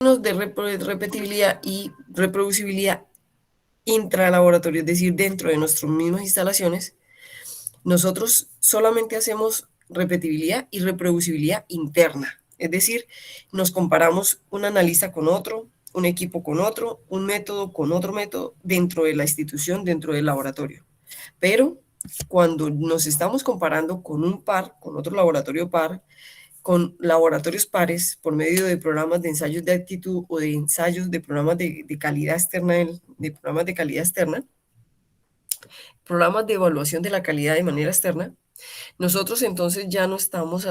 de repetibilidad y reproducibilidad intralaboratorio, es decir, dentro de nuestras mismas instalaciones, nosotros solamente hacemos repetibilidad y reproducibilidad interna. Es decir, nos comparamos un analista con otro, un equipo con otro, un método con otro método dentro de la institución, dentro del laboratorio. Pero cuando nos estamos comparando con un par, con otro laboratorio par, con laboratorios pares por medio de programas de ensayos de actitud o de ensayos de programas de calidad externa, de programas de calidad externa, programas de evaluación de la calidad de manera externa, nosotros entonces ya no estamos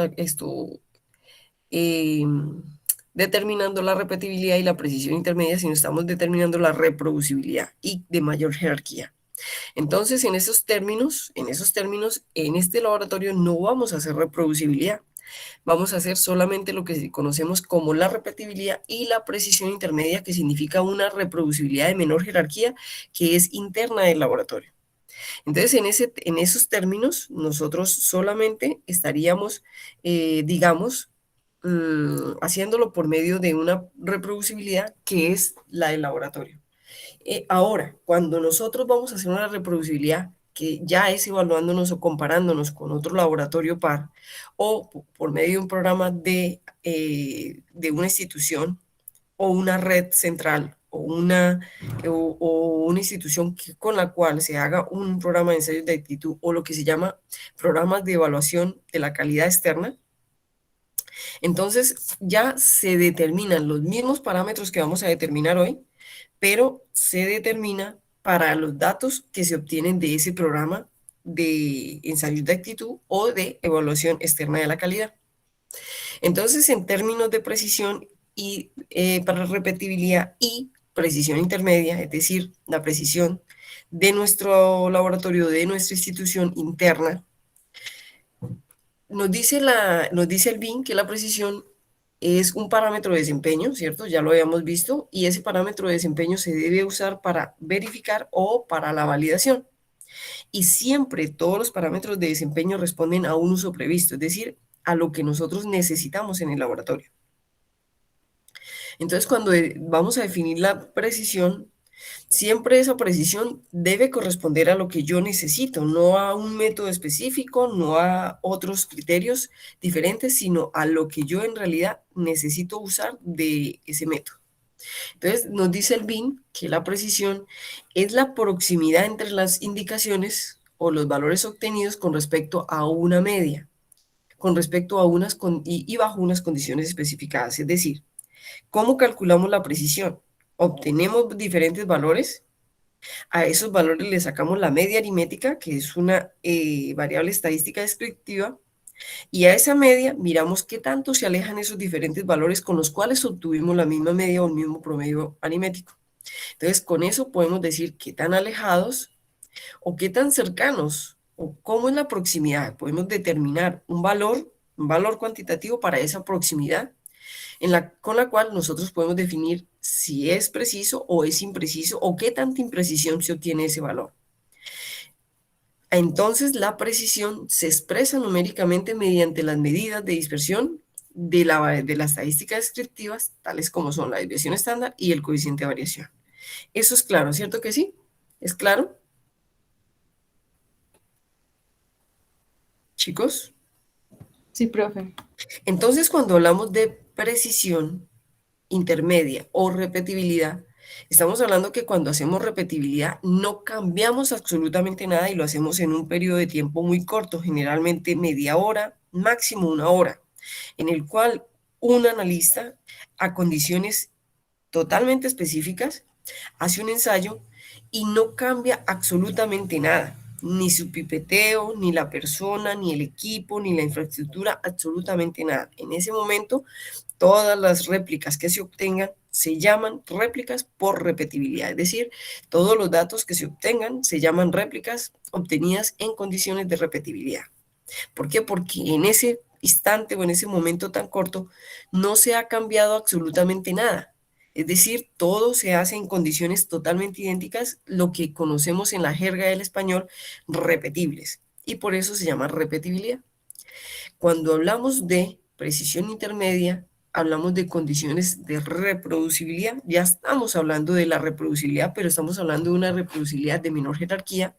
eh, determinando la repetibilidad y la precisión intermedia, sino estamos determinando la reproducibilidad y de mayor jerarquía. Entonces, en este laboratorio no vamos a hacer reproducibilidad, vamos a hacer solamente lo que conocemos como la repetibilidad y la precisión intermedia, que significa una reproducibilidad de menor jerarquía que es interna del laboratorio. Entonces, en esos términos, nosotros solamente estaríamos, digamos, haciéndolo por medio de una reproducibilidad que es la del laboratorio. Ahora, cuando nosotros vamos a hacer una reproducibilidad, que ya es evaluándonos o comparándonos con otro laboratorio par, o por medio de un programa de una institución o una red central o una institución con la cual se haga un programa de ensayos de actitud o lo que se llama programas de evaluación de la calidad externa, entonces ya se determinan los mismos parámetros que vamos a determinar hoy, pero se determina para los datos que se obtienen de ese programa de ensayos de actitud o de evaluación externa de la calidad. Entonces, en términos de precisión y para repetibilidad y precisión intermedia, es decir, la precisión de nuestro laboratorio, de nuestra institución interna, nos dice el BIN que la precisión es un parámetro de desempeño, ¿cierto? Ya lo habíamos visto, y ese parámetro de desempeño se debe usar para verificar o para la validación. Y siempre todos los parámetros de desempeño responden a un uso previsto, es decir, a lo que nosotros necesitamos en el laboratorio. Entonces, cuando vamos a definir la precisión, siempre esa precisión debe corresponder a lo que yo necesito, no a un método específico, no a otros criterios diferentes, sino a lo que yo en realidad necesito usar de ese método. Entonces, nos dice el BIN que la precisión es la proximidad entre las indicaciones o los valores obtenidos con respecto a una media, con respecto a y bajo unas condiciones especificadas. Es decir, ¿cómo calculamos la precisión? Obtenemos diferentes valores, a esos valores le sacamos la media aritmética, que es una variable estadística descriptiva, y a esa media miramos qué tanto se alejan esos diferentes valores con los cuales obtuvimos la misma media o el mismo promedio aritmético. Entonces, con eso podemos decir qué tan alejados o qué tan cercanos o cómo es la proximidad. Podemos determinar un valor cuantitativo para esa proximidad con la cual nosotros podemos definir si es preciso o es impreciso o qué tanta imprecisión se obtiene ese valor. Entonces, la precisión se expresa numéricamente mediante las medidas de dispersión de las estadísticas descriptivas, tales como son la desviación estándar y el coeficiente de variación. Eso es claro, ¿cierto que sí? ¿Es claro? Chicos. Sí, profe. Entonces, cuando hablamos de precisión intermedia o repetibilidad, estamos hablando que cuando hacemos repetibilidad no cambiamos absolutamente nada y lo hacemos en un periodo de tiempo muy corto, generalmente media hora, máximo una hora, en el cual un analista a condiciones totalmente específicas hace un ensayo y no cambia absolutamente nada, ni su pipeteo, ni la persona, ni el equipo, ni la infraestructura, absolutamente nada. En ese momento, todas las réplicas que se obtengan se llaman réplicas por repetibilidad, es decir, todos los datos que se obtengan se llaman réplicas obtenidas en condiciones de repetibilidad. ¿Por qué? Porque en ese instante o en ese momento tan corto no se ha cambiado absolutamente nada. Es decir, todo se hace en condiciones totalmente idénticas, lo que conocemos en la jerga del español repetibles. Y por eso se llama repetibilidad. Cuando hablamos de precisión intermedia, hablamos de condiciones de reproducibilidad. Ya estamos hablando de la reproducibilidad, pero estamos hablando de una reproducibilidad de menor jerarquía.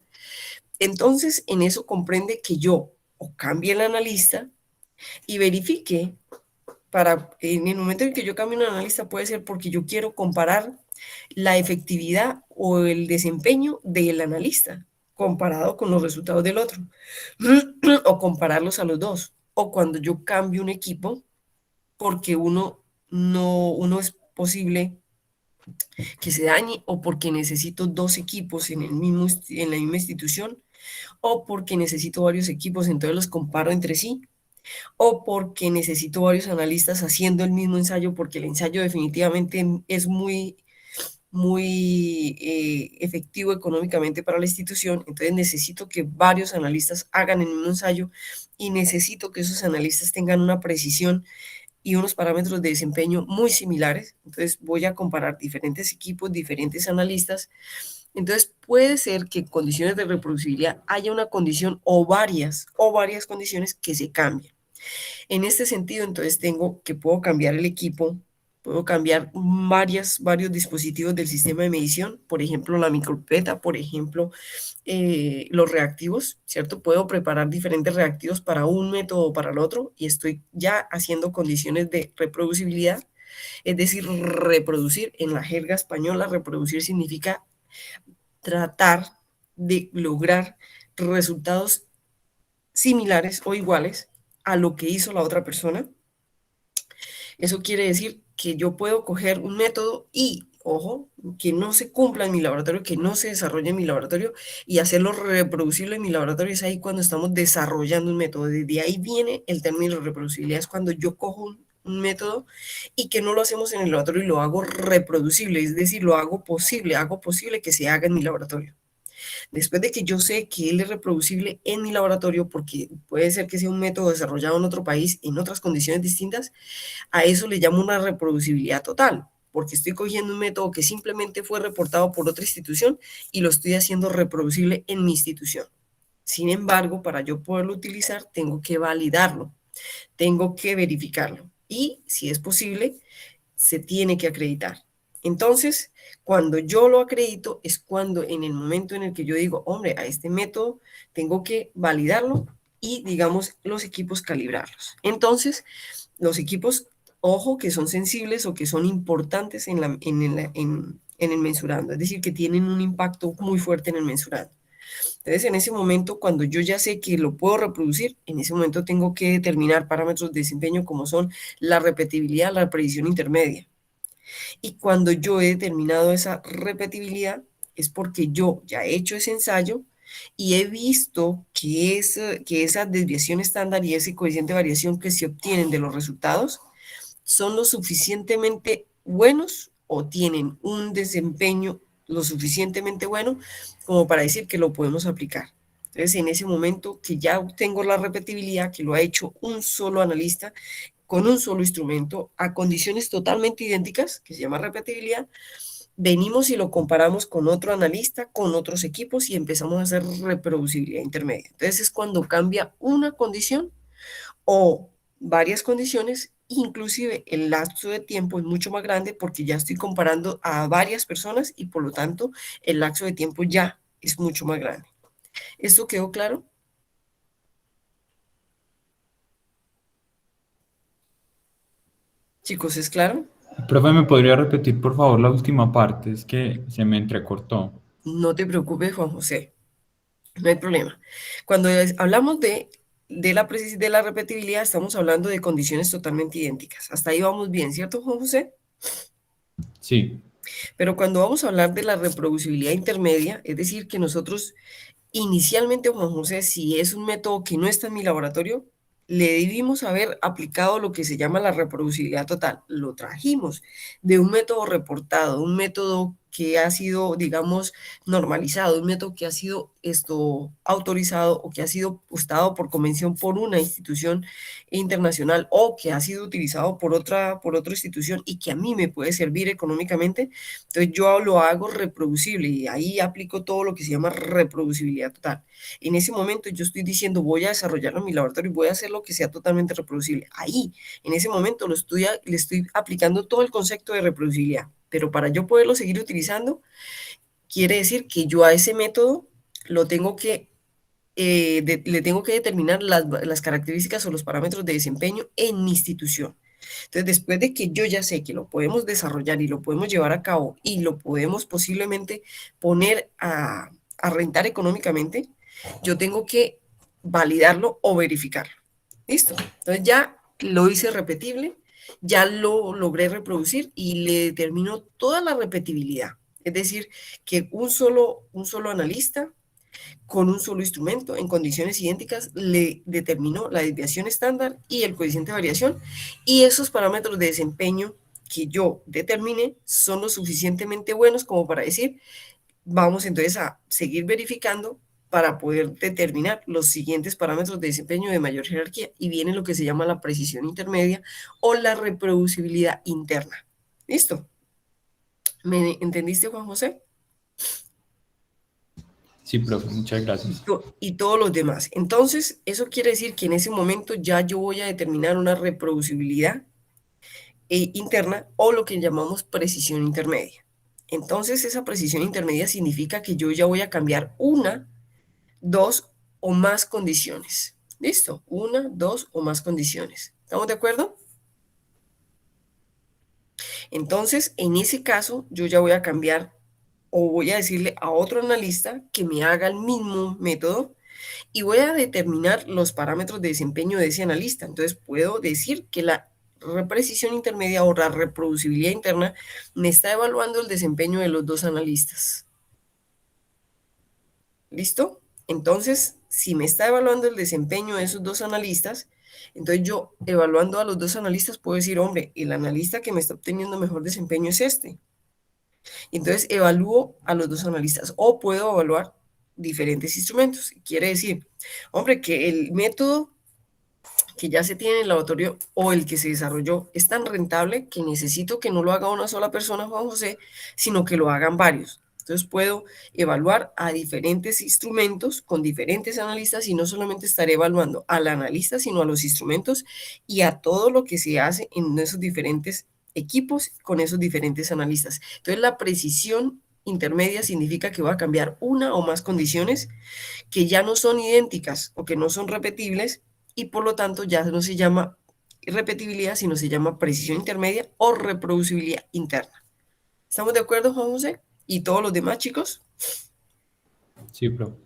Entonces, en eso comprende que yo o cambie el analista y verifique en el momento en que yo cambie un analista puede ser porque yo quiero comparar la efectividad o el desempeño del analista comparado con los resultados del otro o compararlos a los dos, o cuando yo cambio un equipo porque uno es posible que se dañe, o porque necesito dos equipos en la misma institución, o porque necesito varios equipos, entonces los comparo entre sí, o porque necesito varios analistas haciendo el mismo ensayo, porque el ensayo definitivamente es muy efectivo económicamente para la institución, entonces necesito que varios analistas hagan el mismo ensayo y necesito que esos analistas tengan una precisión y unos parámetros de desempeño muy similares. Entonces voy a comparar diferentes equipos, diferentes analistas. Entonces puede ser que en condiciones de reproducibilidad haya una condición o varias condiciones que se cambien. En este sentido, entonces puedo cambiar el equipo, puedo cambiar varios dispositivos del sistema de medición, por ejemplo, la micropipeta, por ejemplo, los reactivos, ¿cierto? Puedo preparar diferentes reactivos para un método o para el otro y estoy ya haciendo condiciones de reproducibilidad, es decir, reproducir. En la jerga española, reproducir significa tratar de lograr resultados similares o iguales a lo que hizo la otra persona. Eso quiere decir que yo puedo coger un método y, ojo, que no se cumpla en mi laboratorio, que no se desarrolle en mi laboratorio y hacerlo reproducible en mi laboratorio. Es ahí cuando estamos desarrollando un método. Desde ahí viene el término reproducibilidad. Es cuando yo cojo un método y que no lo hacemos en el laboratorio y lo hago reproducible, es decir, hago posible que se haga en mi laboratorio. Después de que yo sé que él es reproducible en mi laboratorio, porque puede ser que sea un método desarrollado en otro país, en otras condiciones distintas, a eso le llamo una reproducibilidad total, porque estoy cogiendo un método que simplemente fue reportado por otra institución y lo estoy haciendo reproducible en mi institución. Sin embargo, para yo poderlo utilizar, tengo que validarlo, tengo que verificarlo y, si es posible, se tiene que acreditar. Entonces, cuando yo lo acredito es cuando en el momento en el que yo digo, hombre, a este método tengo que validarlo y, digamos, los equipos calibrarlos. Entonces, los equipos, ojo, que son sensibles o que son importantes en el mensurando, es decir, que tienen un impacto muy fuerte en el mensurando. Entonces, en ese momento, cuando yo ya sé que lo puedo reproducir, en ese momento tengo que determinar parámetros de desempeño como son la repetibilidad, la predicción intermedia. Y cuando yo he determinado esa repetibilidad, es porque yo ya he hecho ese ensayo y he visto que esa desviación estándar y ese coeficiente de variación que se obtienen de los resultados son lo suficientemente buenos o tienen un desempeño lo suficientemente bueno como para decir que lo podemos aplicar. Entonces, en ese momento que ya tengo la repetibilidad, que lo ha hecho un solo analista con un solo instrumento a condiciones totalmente idénticas, que se llama repetibilidad, venimos y lo comparamos con otro analista, con otros equipos y empezamos a hacer reproducibilidad intermedia. Entonces es cuando cambia una condición o varias condiciones, inclusive el lapso de tiempo es mucho más grande porque ya estoy comparando a varias personas y por lo tanto el lapso de tiempo ya es mucho más grande. ¿Esto quedó claro? Chicos, ¿es claro? Profe, ¿me podría repetir por favor la última parte? Es que se me entrecortó. No te preocupes, Juan José, no hay problema. Cuando hablamos de la repetibilidad, estamos hablando de condiciones totalmente idénticas. Hasta ahí vamos bien, ¿cierto, Juan José? Sí, Pero cuando vamos a hablar de la reproducibilidad intermedia, es decir, que nosotros inicialmente, Juan José, si es un método que no está en mi laboratorio, le debimos haber aplicado lo que se llama la reproducibilidad total. Lo trajimos de un método reportado, un método que ha sido, digamos, normalizado, un método que ha sido autorizado o que ha sido estado por convención por una institución internacional o que ha sido utilizado por otra institución y que a mí me puede servir económicamente, entonces yo lo hago reproducible y ahí aplico todo lo que se llama reproducibilidad total. En ese momento yo estoy diciendo voy a desarrollarlo en mi laboratorio y voy a hacer lo que sea totalmente reproducible. Ahí, en ese momento le estoy aplicando todo el concepto de reproducibilidad, pero para yo poderlo seguir utilizando, quiere decir que yo a ese método lo tengo que le tengo que determinar las características o los parámetros de desempeño en mi institución. Entonces, después de que yo ya sé que lo podemos desarrollar y lo podemos llevar a cabo y lo podemos posiblemente poner a rentar económicamente, yo tengo que validarlo o verificarlo. ¿Listo? Entonces ya lo hice repetible, ya lo logré reproducir y le determino toda la repetibilidad. Es decir, que un solo analista con un solo instrumento en condiciones idénticas le determinó la desviación estándar y el coeficiente de variación, y esos parámetros de desempeño que yo determine son lo suficientemente buenos como para decir, vamos entonces a seguir verificando para poder determinar los siguientes parámetros de desempeño de mayor jerarquía, y viene lo que se llama la precisión intermedia o la reproducibilidad interna. ¿Listo? ¿Me entendiste, Juan José? Sí, profe, muchas gracias. Y todos los demás. Entonces, eso quiere decir que en ese momento ya yo voy a determinar una reproducibilidad interna o lo que llamamos precisión intermedia. Entonces, esa precisión intermedia significa que yo ya voy a cambiar una, dos o más condiciones. ¿Listo? Una, dos o más condiciones. ¿Estamos de acuerdo? Entonces, en ese caso, yo ya voy a cambiar o voy a decirle a otro analista que me haga el mismo método y voy a determinar los parámetros de desempeño de ese analista. Entonces puedo decir que la precisión intermedia o la reproducibilidad interna me está evaluando el desempeño de los dos analistas. ¿Listo? Entonces, si me está evaluando el desempeño de esos dos analistas, entonces yo evaluando a los dos analistas puedo decir, hombre, el analista que me está obteniendo mejor desempeño es este. Entonces evalúo a los dos analistas o puedo evaluar diferentes instrumentos. Quiere decir, hombre, que el método que ya se tiene en el laboratorio o el que se desarrolló es tan rentable que necesito que no lo haga una sola persona, Juan José, sino que lo hagan varios. Entonces puedo evaluar a diferentes instrumentos con diferentes analistas y no solamente estaré evaluando al analista, sino a los instrumentos y a todo lo que se hace en esos diferentes equipos con esos diferentes analistas. Entonces la precisión intermedia significa que voy a cambiar una o más condiciones que ya no son idénticas o que no son repetibles y por lo tanto ya no se llama repetibilidad, sino se llama precisión intermedia o reproducibilidad interna. ¿Estamos de acuerdo, Juan José? ¿Y todos los demás, chicos? Sí, profe.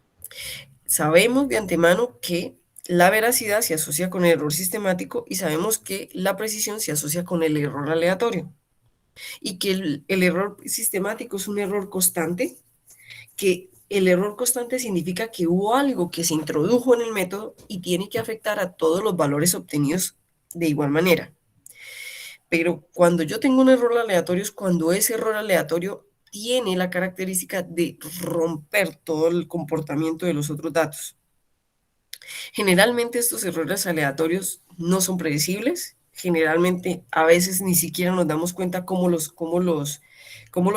Sabemos de antemano que la veracidad se asocia con el error sistemático y sabemos que la precisión se asocia con el error aleatorio y que el error sistemático es un error constante, que el error constante significa que hubo algo que se introdujo en el método y tiene que afectar a todos los valores obtenidos de igual manera. Pero cuando yo tengo un error aleatorio es cuando ese error aleatorio tiene la característica de romper todo el comportamiento de los otros datos. Generalmente estos errores aleatorios no son predecibles. Generalmente a veces ni siquiera nos damos cuenta cómo los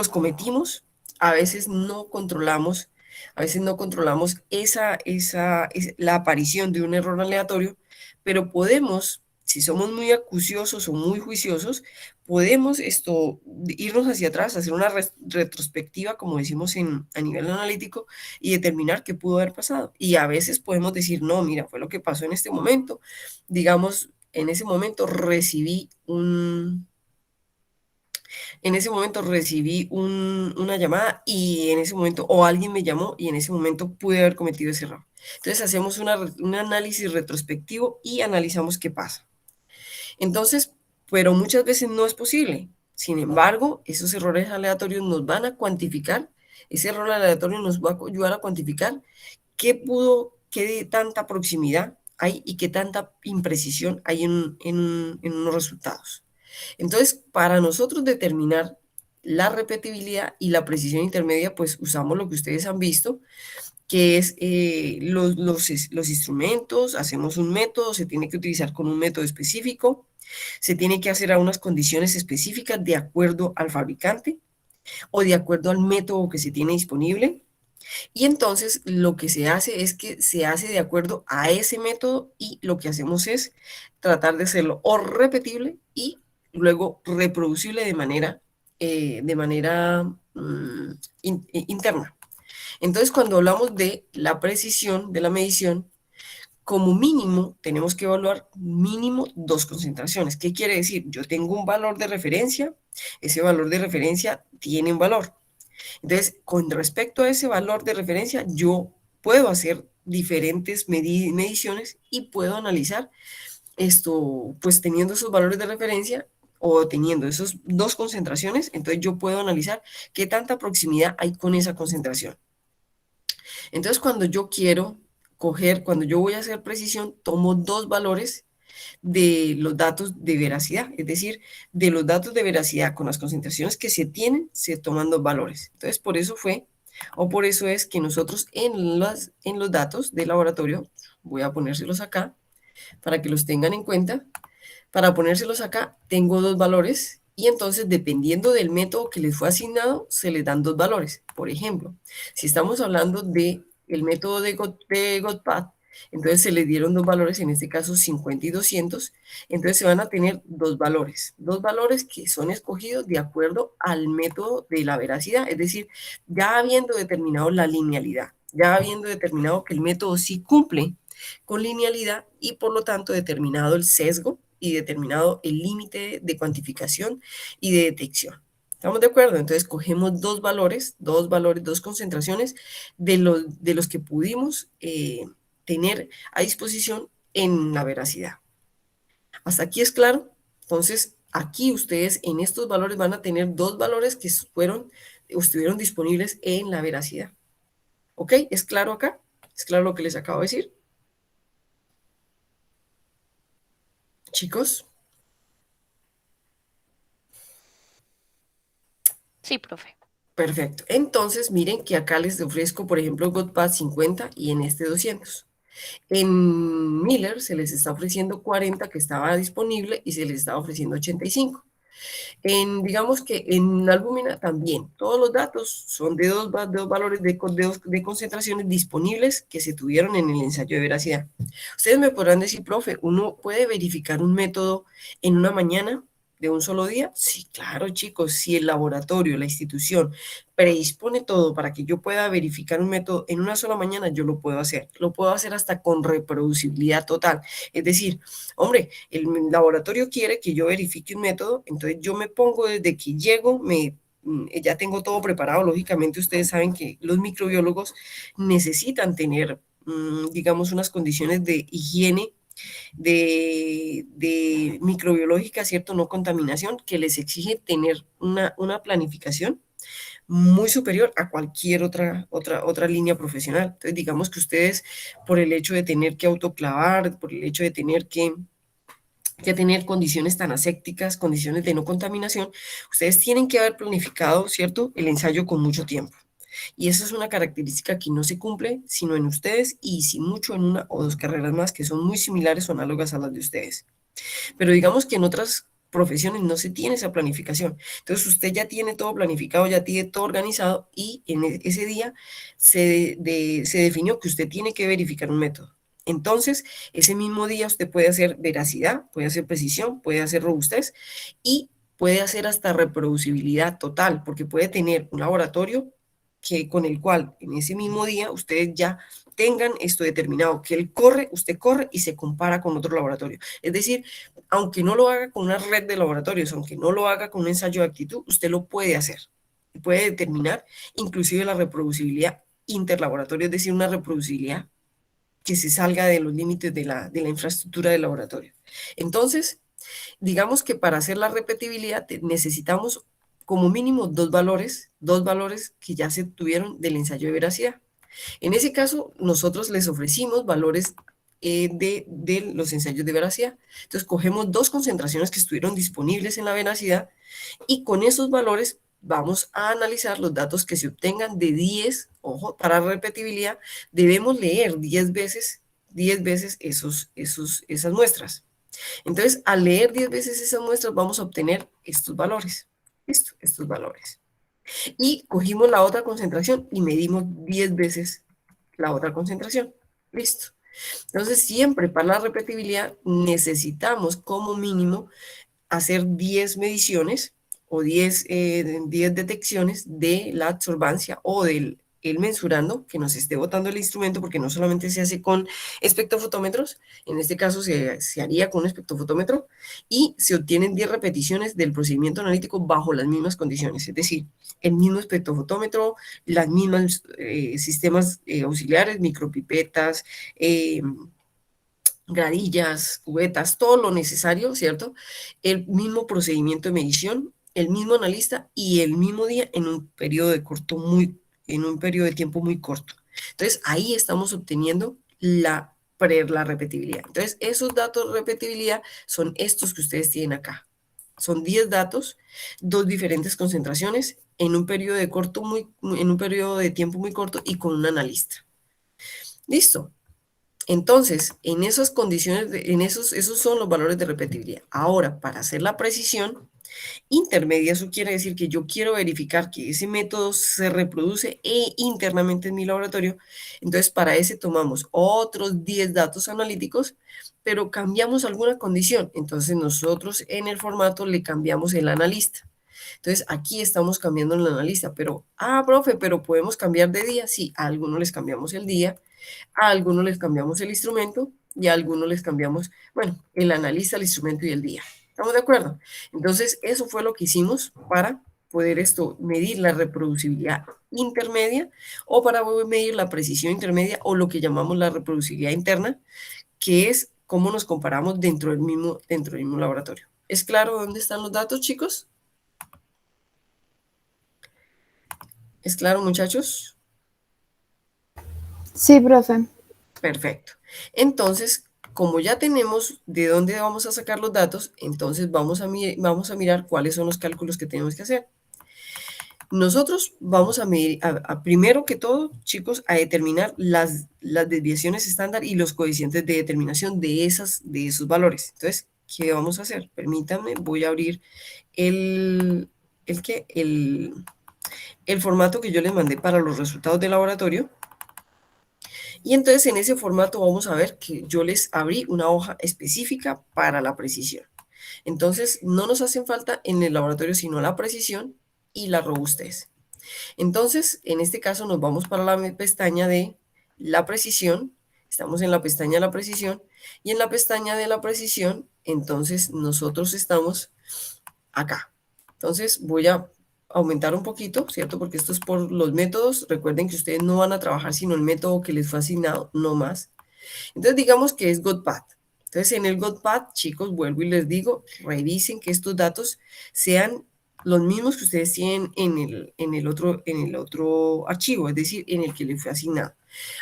cometimos. A veces no controlamos, la aparición de un error aleatorio, pero podemos, si somos muy acuciosos o muy juiciosos, podemos irnos hacia atrás, hacer una retrospectiva, como decimos a nivel analítico, y determinar qué pudo haber pasado. Y a veces podemos decir, no, mira, fue lo que pasó en este momento. Digamos, en ese momento recibí una llamada y en ese momento, o alguien me llamó y en ese momento pude haber cometido ese error. Entonces hacemos un análisis retrospectivo y analizamos qué pasa. Entonces, pero muchas veces no es posible. Sin embargo, esos errores aleatorios nos van a cuantificar, ese error aleatorio nos va a ayudar a cuantificar qué tanta proximidad hay y qué tanta imprecisión hay en unos resultados. Entonces, para nosotros determinar la repetibilidad y la precisión intermedia, pues usamos lo que ustedes han visto, que es los instrumentos, hacemos un método, se tiene que utilizar con un método específico, se tiene que hacer a unas condiciones específicas de acuerdo al fabricante o de acuerdo al método que se tiene disponible. Y entonces lo que se hace es que se hace de acuerdo a ese método y lo que hacemos es tratar de hacerlo o repetible y luego reproducible de manera interna. Entonces, cuando hablamos de la precisión de la medición, como mínimo tenemos que evaluar mínimo 2 concentraciones. ¿Qué quiere decir? Yo tengo un valor de referencia, ese valor de referencia tiene un valor. Entonces, con respecto a ese valor de referencia, yo puedo hacer diferentes mediciones y puedo analizar esto, pues teniendo esos valores de referencia o teniendo esas 2 concentraciones, entonces yo puedo analizar qué tanta proximidad hay con esa concentración. Entonces, cuando yo voy a hacer precisión, tomo 2 valores de los datos de veracidad, es decir, de los datos de veracidad con las concentraciones que se tienen, se toman 2 valores. Entonces, por eso es que nosotros en los datos del laboratorio, voy a ponérselos acá para que los tengan en cuenta, para ponérselos acá, tengo 2 valores y entonces dependiendo del método que les fue asignado, se les dan 2 valores. Por ejemplo, si estamos hablando del método de GOTPATH, entonces se les dieron 2 valores, en este caso 50 y 200, entonces se van a tener 2 valores que son escogidos de acuerdo al método de la veracidad, es decir, ya habiendo determinado la linealidad, ya habiendo determinado que el método sí cumple con linealidad y por lo tanto determinado el sesgo y determinado el límite de cuantificación y de detección. ¿Estamos de acuerdo? Entonces cogemos 2 valores, 2 concentraciones de los que pudimos tener a disposición en la veracidad. ¿Hasta aquí es claro? Entonces, aquí ustedes en estos valores van a tener 2 valores que estuvieron disponibles en la veracidad. ¿Ok? ¿Es claro acá? ¿Es claro lo que les acabo de decir? Chicos, Sí, profe. perfecto. Entonces, miren que acá les ofrezco, por ejemplo, GOTPATH 50 y en este 200. En Miller se les está ofreciendo 40 que estaba disponible y se les está ofreciendo 85. Digamos que en albúmina también, todos los datos son de dos valores de concentraciones disponibles que se tuvieron en el ensayo de veracidad. Ustedes me podrán decir, profe, ¿uno puede verificar un método en una mañana de un solo día? Sí, claro, chicos, si el laboratorio, la institución predispone todo para que yo pueda verificar un método en una sola mañana, yo lo puedo hacer. Lo puedo hacer hasta con reproducibilidad total. Es decir, hombre, el laboratorio quiere que yo verifique un método, entonces yo me pongo desde que llego, ya tengo todo preparado. Lógicamente, ustedes saben que los microbiólogos necesitan tener, digamos, unas condiciones de higiene de microbiológica, ¿cierto? No contaminación, que les exige tener una planificación muy superior a cualquier otra línea profesional. Entonces, digamos que ustedes, por el hecho de tener que autoclavar, por el hecho de tener que tener condiciones tan asépticas, condiciones de no contaminación, ustedes tienen que haber planificado, ¿cierto?, el ensayo con mucho tiempo. Y esa es una característica que no se cumple sino en ustedes y si mucho en 1 o 2 carreras más que son muy similares o análogas a las de ustedes. Pero digamos que en otras profesiones no se tiene esa planificación. Entonces usted ya tiene todo planificado, ya tiene todo organizado y en ese día se definió que usted tiene que verificar un método. Entonces, ese mismo día usted puede hacer veracidad, puede hacer precisión, puede hacer robustez y puede hacer hasta reproducibilidad total, porque puede tener un laboratorio con el cual en ese mismo día ustedes ya tengan esto determinado, que usted corre y se compara con otro laboratorio. Es decir, aunque no lo haga con una red de laboratorios, aunque no lo haga con un ensayo de actitud, usted lo puede hacer. Puede determinar inclusive la reproducibilidad interlaboratorio, es decir, una reproducibilidad que se salga de los límites de la infraestructura del laboratorio. Entonces, digamos que para hacer la repetibilidad necesitamos como mínimo 2 valores que ya se tuvieron del ensayo de veracidad. En ese caso, nosotros les ofrecimos valores de los ensayos de veracidad. Entonces, cogemos 2 concentraciones que estuvieron disponibles en la veracidad y con esos valores vamos a analizar los datos que se obtengan de 10, ojo, para repetibilidad, debemos leer 10 veces esas muestras. Entonces, al leer 10 veces esas muestras, vamos a obtener estos valores. Listo, estos valores. Y cogimos la otra concentración y medimos 10 veces la otra concentración. Listo. Entonces, siempre para la repetibilidad necesitamos como mínimo hacer 10 mediciones o 10 detecciones de la absorbancia o del el mensurando que nos esté botando el instrumento, porque no solamente se hace con espectrofotómetros, en este caso se haría con un espectrofotómetro, y se obtienen 10 repeticiones del procedimiento analítico bajo las mismas condiciones, es decir, el mismo espectrofotómetro, las mismas sistemas auxiliares, micropipetas, gradillas, cubetas, todo lo necesario, ¿cierto? El mismo procedimiento de medición, el mismo analista y el mismo día en un periodo en un periodo de tiempo muy corto. Entonces, ahí estamos obteniendo la repetibilidad. Entonces, esos datos de repetibilidad son estos que ustedes tienen acá. Son 10 datos, 2 diferentes concentraciones en un periodo en un periodo de tiempo muy corto y con un analista. Listo. Entonces, en esas condiciones, esos son los valores de repetibilidad. Ahora, para hacer la precisión intermedia, eso quiere decir que yo quiero verificar que ese método se reproduce internamente en mi laboratorio. Entonces, para ese tomamos otros 10 datos analíticos, pero cambiamos alguna condición. Entonces, nosotros en el formato le cambiamos el analista. Entonces, aquí estamos cambiando el analista, pero, profe, pero podemos cambiar de día. Sí, a algunos les cambiamos el día, a algunos les cambiamos el instrumento y a algunos les cambiamos, bueno, el analista, el instrumento y el día. ¿Estamos de acuerdo? Entonces, eso fue lo que hicimos para poder medir la reproducibilidad intermedia o para medir la precisión intermedia o lo que llamamos la reproducibilidad interna, que es cómo nos comparamos dentro del mismo laboratorio. ¿Es claro dónde están los datos, chicos? ¿Es claro, muchachos? Sí, profe. Perfecto. Entonces, como ya tenemos de dónde vamos a sacar los datos, entonces vamos a mirar cuáles son los cálculos que tenemos que hacer. Nosotros vamos a medir, primero que todo, chicos, a determinar las desviaciones estándar y los coeficientes de determinación de esos valores. Entonces, ¿qué vamos a hacer? Permítanme, voy a abrir el, el, ¿qué? El formato que yo les mandé para los resultados de laboratorio. Y entonces en ese formato vamos a ver que yo les abrí una hoja específica para la precisión. Entonces no nos hacen falta en el laboratorio sino la precisión y la robustez. Entonces en este caso nos vamos para la pestaña de la precisión. Estamos en la pestaña de la precisión y en la pestaña de la precisión entonces nosotros estamos acá. Entonces voy a aumentar un poquito, ¿cierto? Porque esto es por los métodos. Recuerden que ustedes no van a trabajar sino el método que les fue asignado, no más. Entonces digamos que es GOTPATH. Entonces en el GOTPATH, chicos, vuelvo y les digo, revisen que estos datos sean los mismos que ustedes tienen en el otro archivo, es decir, en el que les fue asignado.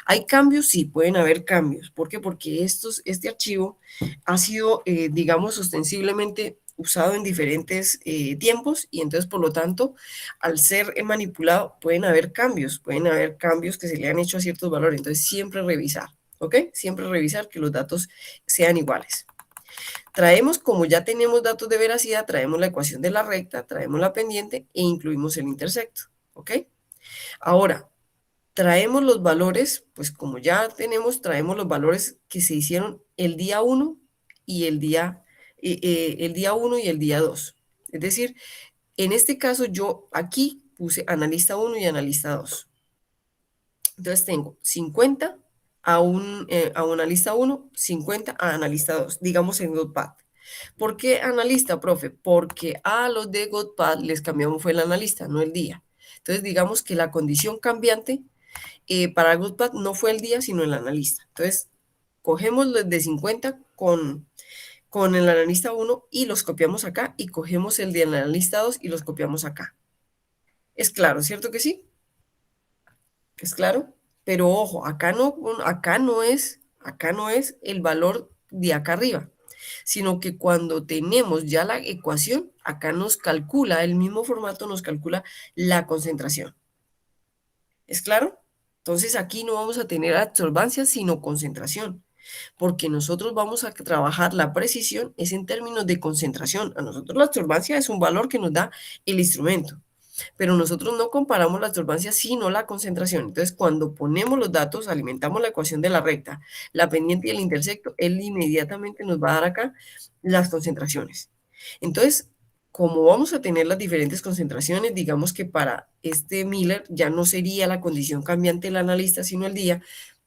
¿Hay cambios? Sí, pueden haber cambios. ¿Por qué? Porque este archivo ha sido, digamos, ostensiblemente usado en diferentes tiempos y entonces, por lo tanto, al ser manipulado, pueden haber cambios que se le han hecho a ciertos valores. Entonces, siempre revisar, ¿ok? Siempre revisar que los datos sean iguales. Traemos, como ya tenemos datos de veracidad, traemos la ecuación de la recta, traemos la pendiente e incluimos el intersecto, ¿ok? Ahora, traemos los valores, pues como ya tenemos, traemos los valores que se hicieron el día 1 y el día 1 y el día 2. Es decir, en este caso yo aquí puse analista 1 y analista 2. Entonces tengo 50 a un analista 1, 50 a analista 2, digamos en GoodPath. ¿Por qué analista, profe? Porque a los de GoodPath les cambiamos fue el analista, no el día. Entonces digamos que la condición cambiante para GoodPath no fue el día, sino el analista. Entonces, cogemos los de 50 con el analista 1 y los copiamos acá y cogemos el del analista 2 y los copiamos acá. ¿Es claro, cierto que sí? ¿Es claro? Pero ojo, acá no es el valor de acá arriba. sino que cuando tenemos ya la ecuación, acá nos calcula, el mismo formato nos calcula la concentración. ¿Es claro? Entonces aquí no vamos a tener absorbancia, sino concentración, porque nosotros vamos a trabajar la precisión es en términos de concentración. A nosotros la absorbancia es un valor que nos da el instrumento, pero nosotros no comparamos la absorbancia sino la concentración. Entonces, cuando ponemos los datos, alimentamos la ecuación de la recta, la pendiente y el intersecto, él inmediatamente nos va a dar acá las concentraciones. Entonces, como vamos a tener las diferentes concentraciones, digamos que para este Miller ya no sería la condición cambiante del analista, sino el día.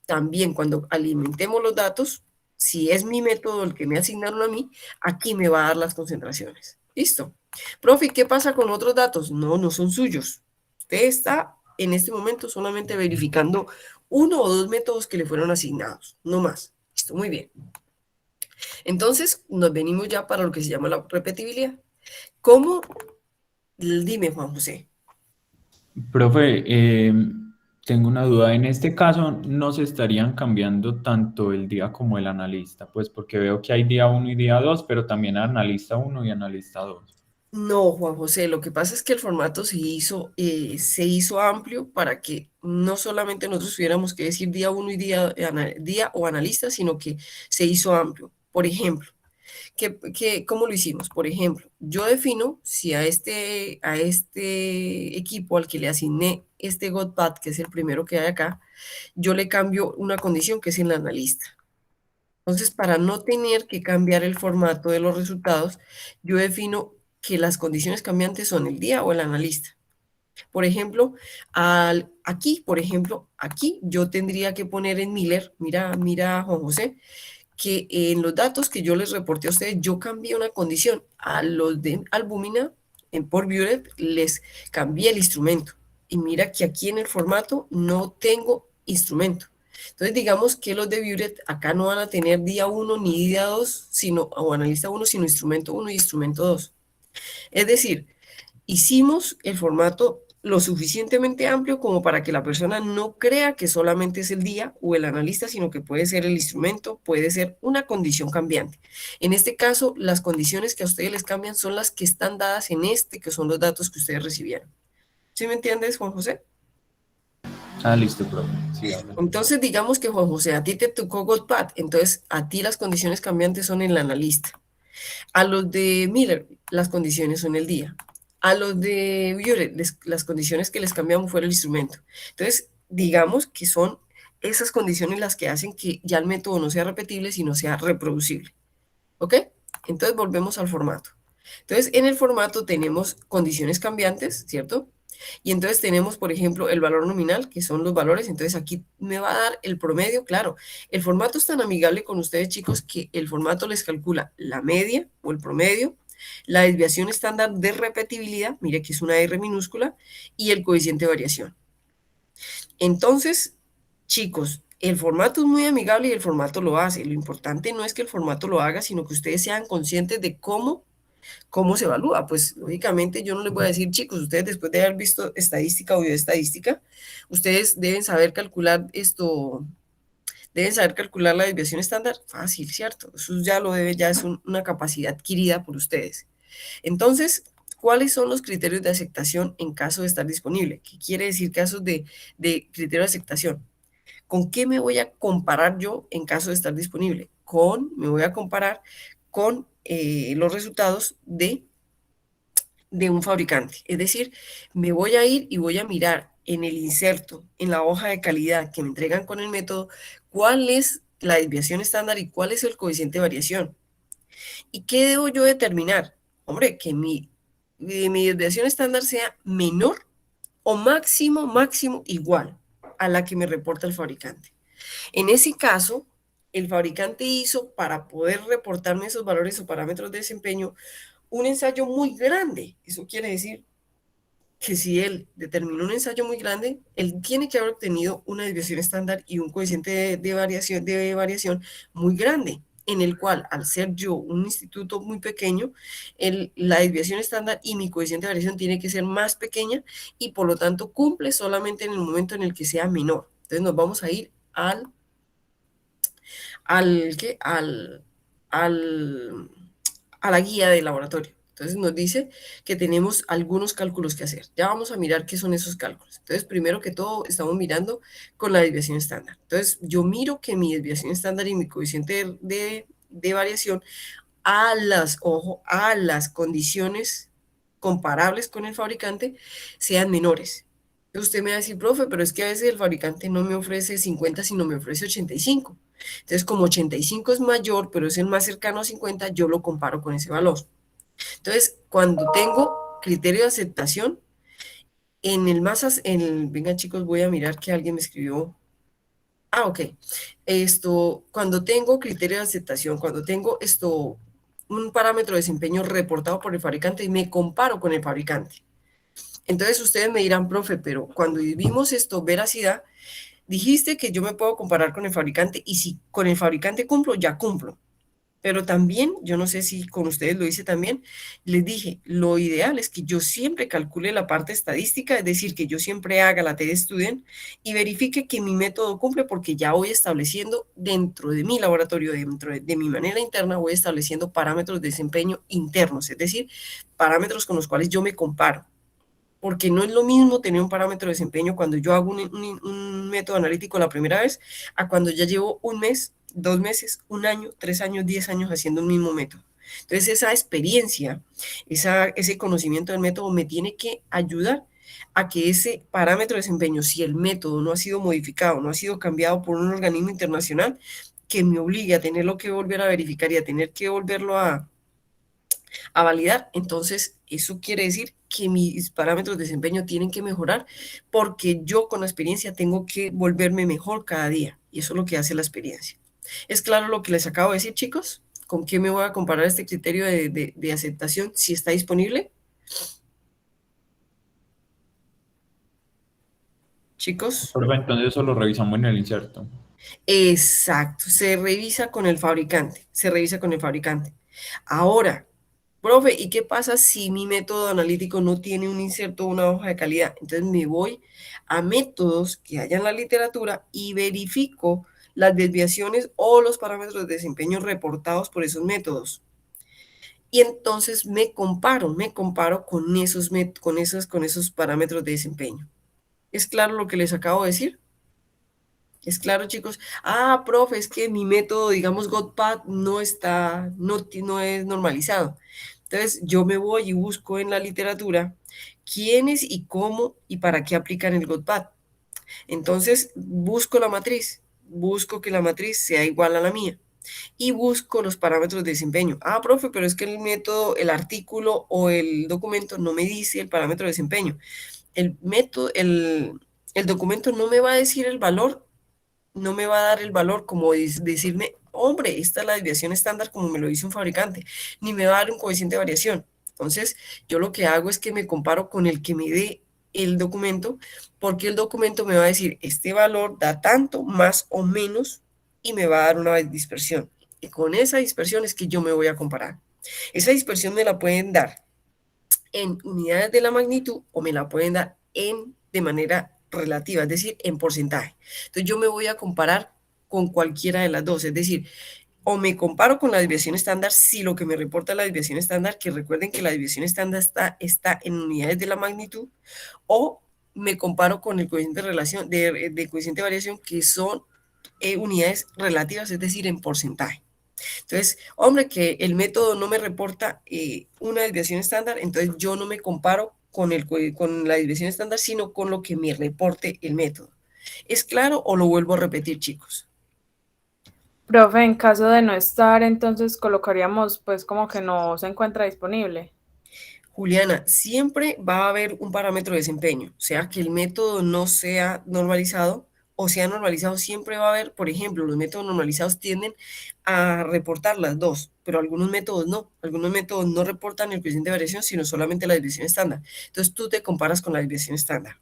También cuando alimentemos los datos, si es mi método el que me asignaron a mí, aquí me va a dar las concentraciones. ¿Listo? Profe, ¿qué pasa con otros datos? No, no son suyos. Usted está en este momento solamente verificando uno o dos métodos que le fueron asignados, no más. Listo, muy bien. Entonces, nos venimos ya para lo que se llama la repetibilidad. ¿Cómo? Dime, Juan José. Profe, tengo una duda. En este caso, no se estarían cambiando tanto el día como el analista, pues porque veo que hay día uno y día 2, pero también analista uno y analista 2. No, Juan José, lo que pasa es que el formato se hizo amplio para que no solamente nosotros tuviéramos que decir día uno y día o analista, sino que se hizo amplio. Por ejemplo, ¿cómo lo hicimos? Por ejemplo, yo defino si a este equipo al que le asigné este GOTPAD, que es el primero que hay acá, yo le cambio una condición que es el analista. Entonces, para no tener que cambiar el formato de los resultados, yo defino que las condiciones cambiantes son el día o el analista. Por ejemplo, aquí yo tendría que poner en Miller, mira Juan José, que en los datos que yo les reporté a ustedes, yo cambié una condición. A los de albúmina, por Buret, les cambié el instrumento. Y mira que aquí en el formato no tengo instrumento. Entonces, digamos que los de Buret acá no van a tener día 1 ni día 2, o analista 1, sino instrumento 1 y instrumento 2. Es decir, hicimos el formato lo suficientemente amplio como para que la persona no crea que solamente es el día o el analista, sino que puede ser el instrumento, puede ser una condición cambiante. En este caso, las condiciones que a ustedes les cambian son las que están dadas en que son los datos que ustedes recibieron. ¿Sí me entiendes, Juan José? Ah, listo, profe. Sí, Entonces, digamos que Juan José, a ti te tocó GOTPAD, entonces a ti las condiciones cambiantes son el analista. A los de Miller, las condiciones son el día. A los de Buret, las condiciones que les cambiamos fue el instrumento. Entonces, digamos que son esas condiciones las que hacen que ya el método no sea repetible, sino sea reproducible. ¿Ok? Entonces, volvemos al formato. Entonces, en el formato tenemos condiciones cambiantes, ¿cierto? Y entonces tenemos, por ejemplo, el valor nominal, que son los valores. Entonces aquí me va a dar el promedio. Claro, el formato es tan amigable con ustedes, chicos, que el formato les calcula la media o el promedio, la desviación estándar de repetibilidad, mire que es una R minúscula, y el coeficiente de variación. Entonces, chicos, el formato es muy amigable y el formato lo hace. Lo importante no es que el formato lo haga, sino que ustedes sean conscientes de ¿cómo se evalúa? Pues lógicamente yo no les voy a decir, chicos, ustedes después de haber visto estadística o bioestadística, ustedes deben saber calcular deben saber calcular la desviación estándar. Fácil, ¿cierto? Eso ya es una capacidad adquirida por ustedes. Entonces, ¿cuáles son los criterios de aceptación en caso de estar disponible? ¿Qué quiere decir casos de criterio de aceptación? ¿Con qué me voy a comparar yo en caso de estar disponible? Me voy a comparar con los resultados de un fabricante. Es decir, me voy a ir y voy a mirar en el inserto, en la hoja de calidad que me entregan con el método, cuál es la desviación estándar y cuál es el coeficiente de variación. ¿Y qué debo yo determinar? Hombre, que mi desviación estándar sea menor o máximo igual a la que me reporta el fabricante. En ese caso, el fabricante hizo para poder reportarme esos valores o parámetros de desempeño un ensayo muy grande. Eso quiere decir que si él determinó un ensayo muy grande, él tiene que haber obtenido una desviación estándar y un coeficiente de variación muy grande, en el cual, al ser yo un instituto muy pequeño, la desviación estándar y mi coeficiente de variación tiene que ser más pequeña y por lo tanto cumple solamente en el momento en el que sea menor. Entonces nos vamos a ir al, ¿qué? a la guía del laboratorio. Entonces nos dice que tenemos algunos cálculos que hacer. Ya vamos a mirar qué son esos cálculos. Entonces, primero que todo, estamos mirando con la desviación estándar. Entonces, yo miro que mi desviación estándar y mi coeficiente de variación ojo, a las condiciones comparables con el fabricante sean menores. Usted me va a decir, profe, pero es que a veces el fabricante no me ofrece 50, sino me ofrece 85. Entonces, como 85 es mayor, pero es el más cercano a 50, yo lo comparo con ese valor. Entonces, cuando tengo criterio de aceptación, venga chicos, voy a mirar que alguien me escribió. Ok. Cuando tengo criterio de aceptación, cuando tengo un parámetro de desempeño reportado por el fabricante y me comparo con el fabricante. Entonces ustedes me dirán, profe, pero cuando vimos veracidad, dijiste que yo me puedo comparar con el fabricante y si con el fabricante cumplo, ya cumplo. Pero también, yo no sé si con ustedes lo hice también, les dije, lo ideal es que yo siempre calcule la parte estadística, es decir, que yo siempre haga la T-Student y verifique que mi método cumple porque ya voy estableciendo dentro de mi laboratorio, dentro de mi manera interna, voy estableciendo parámetros de desempeño internos, es decir, parámetros con los cuales yo me comparo. Porque no es lo mismo tener un parámetro de desempeño cuando yo hago un método analítico la primera vez a cuando ya llevo un mes, 2 meses, un año, 3 años, 10 años haciendo un mismo método. Entonces esa experiencia, ese conocimiento del método me tiene que ayudar a que ese parámetro de desempeño, si el método no ha sido modificado, no ha sido cambiado por un organismo internacional, que me obligue a tenerlo que volver a verificar y a tener que volverlo a validar, entonces eso quiere decir que mis parámetros de desempeño tienen que mejorar porque yo con la experiencia tengo que volverme mejor cada día y eso es lo que hace la experiencia. ¿Es claro lo que les acabo de decir, chicos? ¿Con qué me voy a comparar este criterio de aceptación si está disponible? Chicos. Profe, entonces eso lo revisamos en el inserto. Exacto, se revisa con el fabricante, se revisa con el fabricante. Ahora, profe, ¿y qué pasa si mi método analítico no tiene un inserto o una hoja de calidad? Entonces me voy a métodos que haya en la literatura y verifico las desviaciones o los parámetros de desempeño reportados por esos métodos. Y entonces me comparo con esos parámetros de desempeño. ¿Es claro lo que les acabo de decir? ¿Es claro, chicos? Profe, es que mi método, digamos, GOTPAD no es normalizado. Entonces, yo me voy y busco en la literatura quiénes y cómo y para qué aplican el GOTPAD. Entonces, busco que la matriz sea igual a la mía y busco los parámetros de desempeño. Profe, pero es que el método, el artículo o el documento no me dice el parámetro de desempeño. El documento no me va a decir el valor, no me va a dar el valor como decirme, hombre, esta es la desviación estándar como me lo dice un fabricante, ni me va a dar un coeficiente de variación. Entonces, yo lo que hago es que me comparo con el que me dé el documento, porque el documento me va a decir, este valor da tanto, más o menos, y me va a dar una dispersión. Y con esa dispersión es que yo me voy a comparar. Esa dispersión me la pueden dar en unidades de la magnitud o me la pueden dar de manera relativa, es decir, en porcentaje. Entonces yo me voy a comparar con cualquiera de las dos, es decir, o me comparo con la desviación estándar si lo que me reporta la desviación estándar, que recuerden que la desviación estándar está en unidades de la magnitud, o me comparo con el coeficiente de relación de coeficiente de variación, que son unidades relativas, es decir, en porcentaje. Entonces, hombre, que el método no me reporta una desviación estándar, entonces yo no me comparo con la desviación estándar, sino con lo que me reporte el método. ¿Es claro o lo vuelvo a repetir, chicos? Profe, en caso de no estar, entonces colocaríamos pues como que no se encuentra disponible. Juliana, siempre va a haber un parámetro de desempeño, o sea que el método no sea normalizado o sea normalizado, siempre va a haber, por ejemplo, los métodos normalizados tienden a reportar las dos, pero algunos métodos no reportan el coeficiente de variación, sino solamente la desviación estándar. Entonces tú te comparas con la desviación estándar.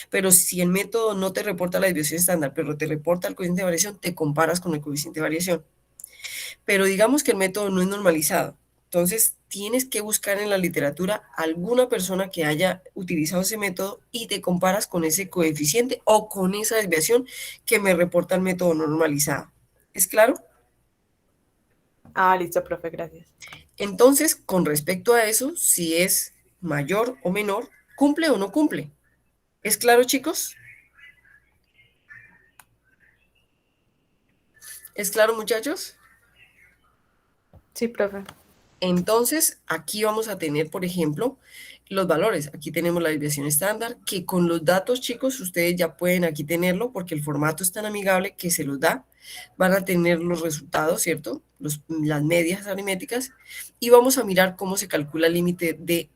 Pero si el método no te reporta la desviación estándar, pero te reporta el coeficiente de variación, te comparas con el coeficiente de variación. Pero digamos que el método no es normalizado. Entonces, tienes que buscar en la literatura alguna persona que haya utilizado ese método y te comparas con ese coeficiente o con esa desviación que me reporta el método normalizado. ¿Es claro? Ah, listo, profe, gracias. Entonces, con respecto a eso, si es mayor o menor, ¿cumple o no cumple? ¿Es claro, chicos? ¿Es claro, muchachos? Sí, profe. Entonces, aquí vamos a tener, por ejemplo, los valores. Aquí tenemos la desviación estándar, que con los datos, chicos, ustedes ya pueden aquí tenerlo porque el formato es tan amigable que se los da. Van a tener los resultados, ¿cierto? Las medias aritméticas. Y vamos a mirar cómo se calcula el límite de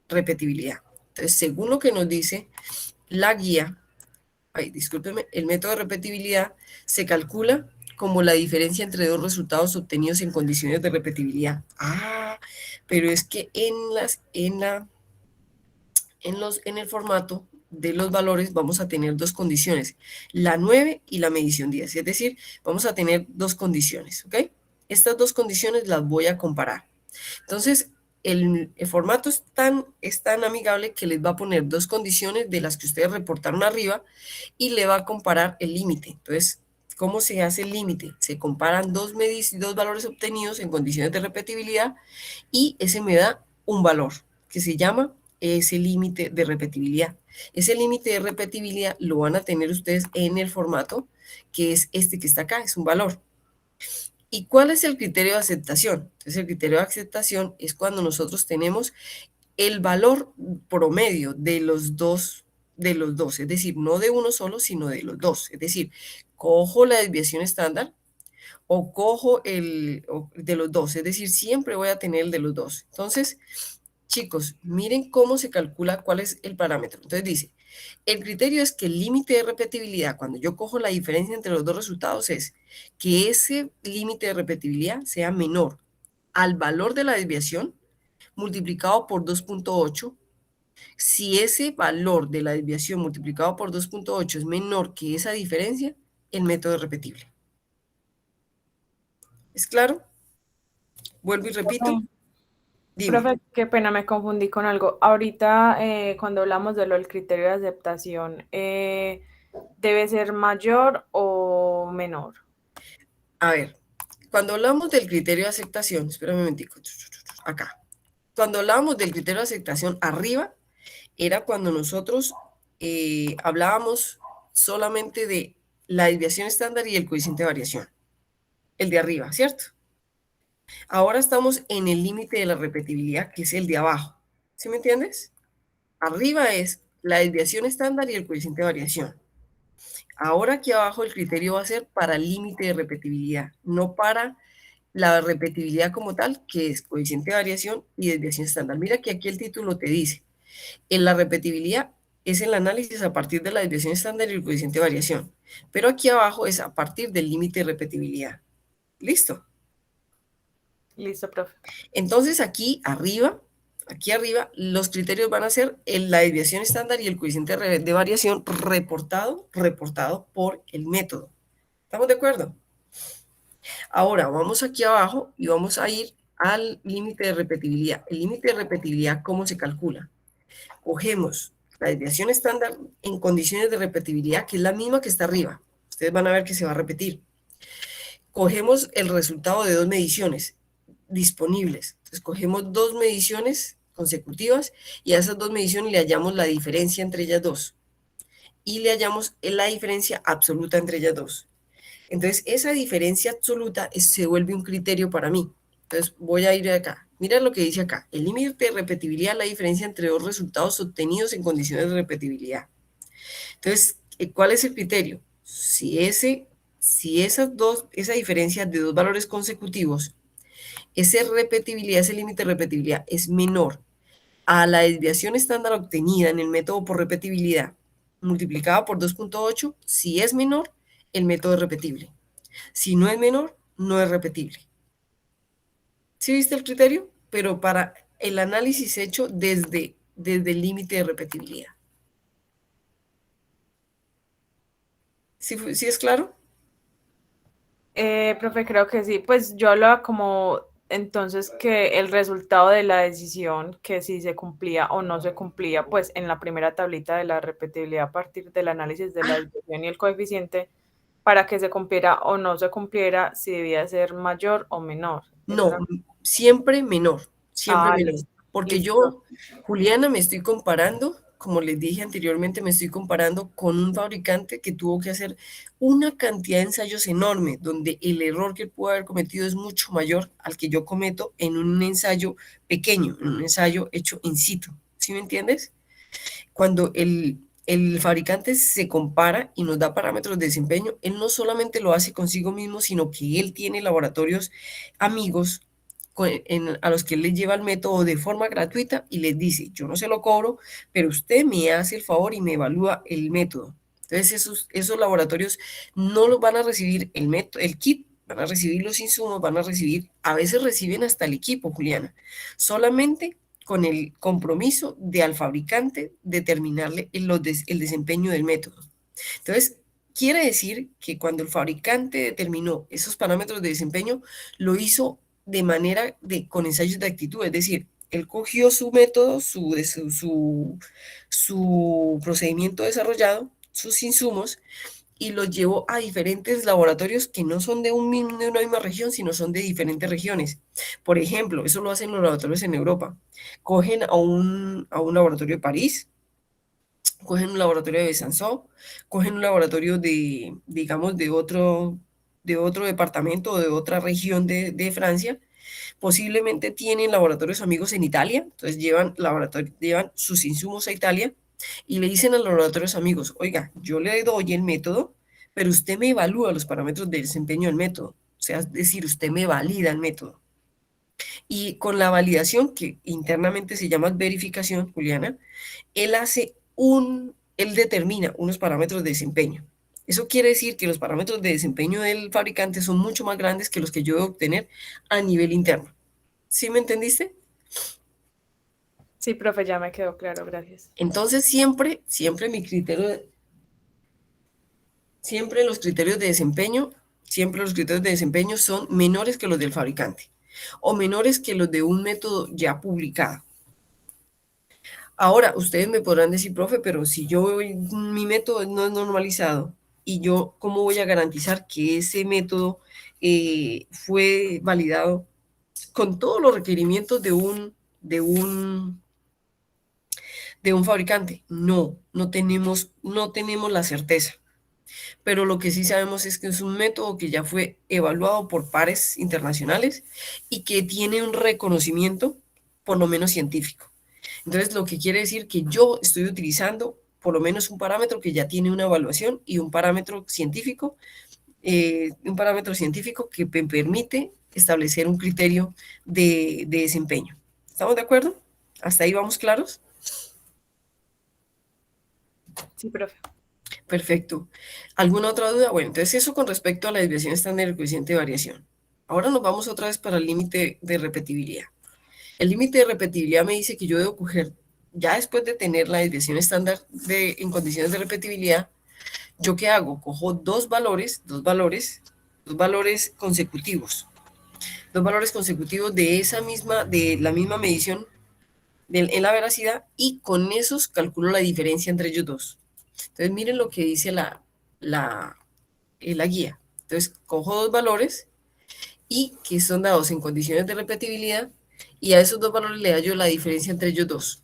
repetibilidad. Entonces, según lo que nos dice la guía, discúlpeme, el método de repetibilidad se calcula como la diferencia entre dos resultados obtenidos en condiciones de repetibilidad. Pero es que en el formato de los valores vamos a tener dos condiciones, la 9 y la medición 10. Es decir, vamos a tener dos condiciones, ¿ok? Estas dos condiciones las voy a comparar. Entonces, el formato es tan amigable que les va a poner dos condiciones de las que ustedes reportaron arriba y le va a comparar el límite. Entonces, ¿cómo se hace el límite? Se comparan dos valores obtenidos en condiciones de repetibilidad y ese me da un valor que se llama ese límite de repetibilidad. Ese límite de repetibilidad lo van a tener ustedes en el formato que es este que está acá, es un valor. ¿Y cuál es el criterio de aceptación? Entonces, el criterio de aceptación es cuando nosotros tenemos el valor promedio de los dos, es decir, no de uno solo, sino de los dos. Es decir, cojo la desviación estándar o cojo de los dos, es decir, siempre voy a tener el de los dos. Entonces, chicos, miren cómo se calcula cuál es el parámetro. Entonces dice, el criterio es que el límite de repetibilidad, cuando yo cojo la diferencia entre los dos resultados, es que ese límite de repetibilidad sea menor al valor de la desviación multiplicado por 2.8. Si ese valor de la desviación multiplicado por 2.8 es menor que esa diferencia, el método es repetible. ¿Es claro? Vuelvo y repito. Dime. Profe, qué pena, me confundí con algo. Ahorita, cuando hablamos de lo del criterio de aceptación, ¿debe ser mayor o menor? A ver, cuando hablamos del criterio de aceptación, espera un momentico, acá. Cuando hablábamos del criterio de aceptación arriba, era cuando nosotros hablábamos solamente de la desviación estándar y el coeficiente de variación, el de arriba, ¿cierto? Ahora estamos en el límite de la repetibilidad, que es el de abajo. ¿Sí me entiendes? Arriba es la desviación estándar y el coeficiente de variación. Ahora aquí abajo el criterio va a ser para el límite de repetibilidad, no para la repetibilidad como tal, que es coeficiente de variación y desviación estándar. Mira que aquí el título te dice, en la repetibilidad es el análisis a partir de la desviación estándar y el coeficiente de variación, pero aquí abajo es a partir del límite de repetibilidad. ¿Listo? Listo, profe. Entonces aquí arriba, los criterios van a ser la desviación estándar y el coeficiente de variación reportado por el método. ¿Estamos de acuerdo? Ahora vamos aquí abajo y vamos a ir al límite de repetibilidad. El límite de repetibilidad, ¿cómo se calcula? Cogemos la desviación estándar en condiciones de repetibilidad, que es la misma que está arriba. Ustedes van a ver que se va a repetir. Cogemos el resultado de dos mediciones disponibles. Entonces, cogemos dos mediciones consecutivas y a esas dos mediciones le hallamos la diferencia entre ellas dos. Y le hallamos la diferencia absoluta entre ellas dos. Entonces, esa diferencia absoluta se vuelve un criterio para mí. Entonces, voy a ir acá. Mira lo que dice acá. El límite de repetibilidad es la diferencia entre dos resultados obtenidos en condiciones de repetibilidad. Entonces, ¿cuál es el criterio? Si esa diferencia de dos valores consecutivos, ese límite de repetibilidad es menor a la desviación estándar obtenida en el método por repetibilidad multiplicada por 2.8, si es menor, el método es repetible. Si no es menor, no es repetible. ¿Sí viste el criterio? Pero para el análisis hecho desde el límite de repetibilidad. ¿Sí es claro? Profe, creo que sí. Pues yo hablaba como entonces que el resultado de la decisión, que si se cumplía o no se cumplía, pues en la primera tablita de la repetibilidad a partir del análisis de la desviación y el coeficiente, para que se cumpliera o no se cumpliera, si debía ser mayor o menor. No, siempre menor, siempre Ah, menor. listo. Porque Listo. yo, Juliana, me estoy comparando, como les dije anteriormente, me estoy comparando con un fabricante que tuvo que hacer una cantidad de ensayos enorme, donde el error que pudo haber cometido es mucho mayor al que yo cometo en un ensayo pequeño, en un ensayo hecho in situ. ¿Sí me entiendes? Cuando el fabricante se compara y nos da parámetros de desempeño, él no solamente lo hace consigo mismo, sino que él tiene laboratorios amigos a los que él les lleva el método de forma gratuita y les dice, yo no se lo cobro, pero usted me hace el favor y me evalúa el método. Entonces esos laboratorios no los van a recibir el método, el kit, van a recibir los insumos, van a recibir, a veces reciben hasta el equipo, Juliana, solamente con el compromiso de al fabricante determinarle el desempeño del método. Entonces, quiere decir que cuando el fabricante determinó esos parámetros de desempeño, lo hizo de manera con ensayos de actitud, es decir, él cogió su método, su procedimiento desarrollado, sus insumos, y los llevó a diferentes laboratorios que no son de una misma región, sino son de diferentes regiones. Por ejemplo, eso lo hacen los laboratorios en Europa. Cogen a un laboratorio de París, cogen un laboratorio de Besançon, cogen un laboratorio de, digamos, de otro departamento o de otra región de Francia. Posiblemente tienen laboratorios amigos en Italia, entonces llevan sus insumos a Italia y le dicen a los laboratorios amigos, oiga, yo le doy el método, pero usted me evalúa los parámetros de desempeño del método. O sea, es decir, usted me valida el método. Y con la validación, que internamente se llama verificación, Juliana, él determina unos parámetros de desempeño. Eso quiere decir que los parámetros de desempeño del fabricante son mucho más grandes que los que yo debo obtener a nivel interno. ¿Sí me entendiste? Sí, profe, ya me quedó claro, gracias. Entonces siempre siempre los criterios de desempeño son menores que los del fabricante o menores que los de un método ya publicado. Ahora, ustedes me podrán decir, profe, pero si mi método no es normalizado y yo, ¿cómo voy a garantizar que ese método fue validado con todos los requerimientos de un fabricante? No tenemos la certeza. Pero lo que sí sabemos es que es un método que ya fue evaluado por pares internacionales y que tiene un reconocimiento, por lo menos científico. Entonces, lo que quiere decir que yo estoy utilizando por lo menos un parámetro que ya tiene una evaluación y un parámetro científico que me permite establecer un criterio de desempeño. ¿Estamos de acuerdo? ¿Hasta ahí vamos claros? Sí, profe. Perfecto. ¿Alguna otra duda? Bueno, entonces eso con respecto a la desviación estándar del coeficiente de variación. Ahora nos vamos otra vez para el límite de repetibilidad. El límite de repetibilidad me dice que yo debo coger, ya después de tener la desviación estándar en condiciones de repetibilidad, ¿yo qué hago? Cojo dos valores consecutivos. Dos valores consecutivos de la misma medición en la veracidad y con esos calculo la diferencia entre ellos dos. Entonces miren lo que dice la guía. Entonces cojo dos valores y que son dados en condiciones de repetibilidad y a esos dos valores le hallo la diferencia entre ellos dos.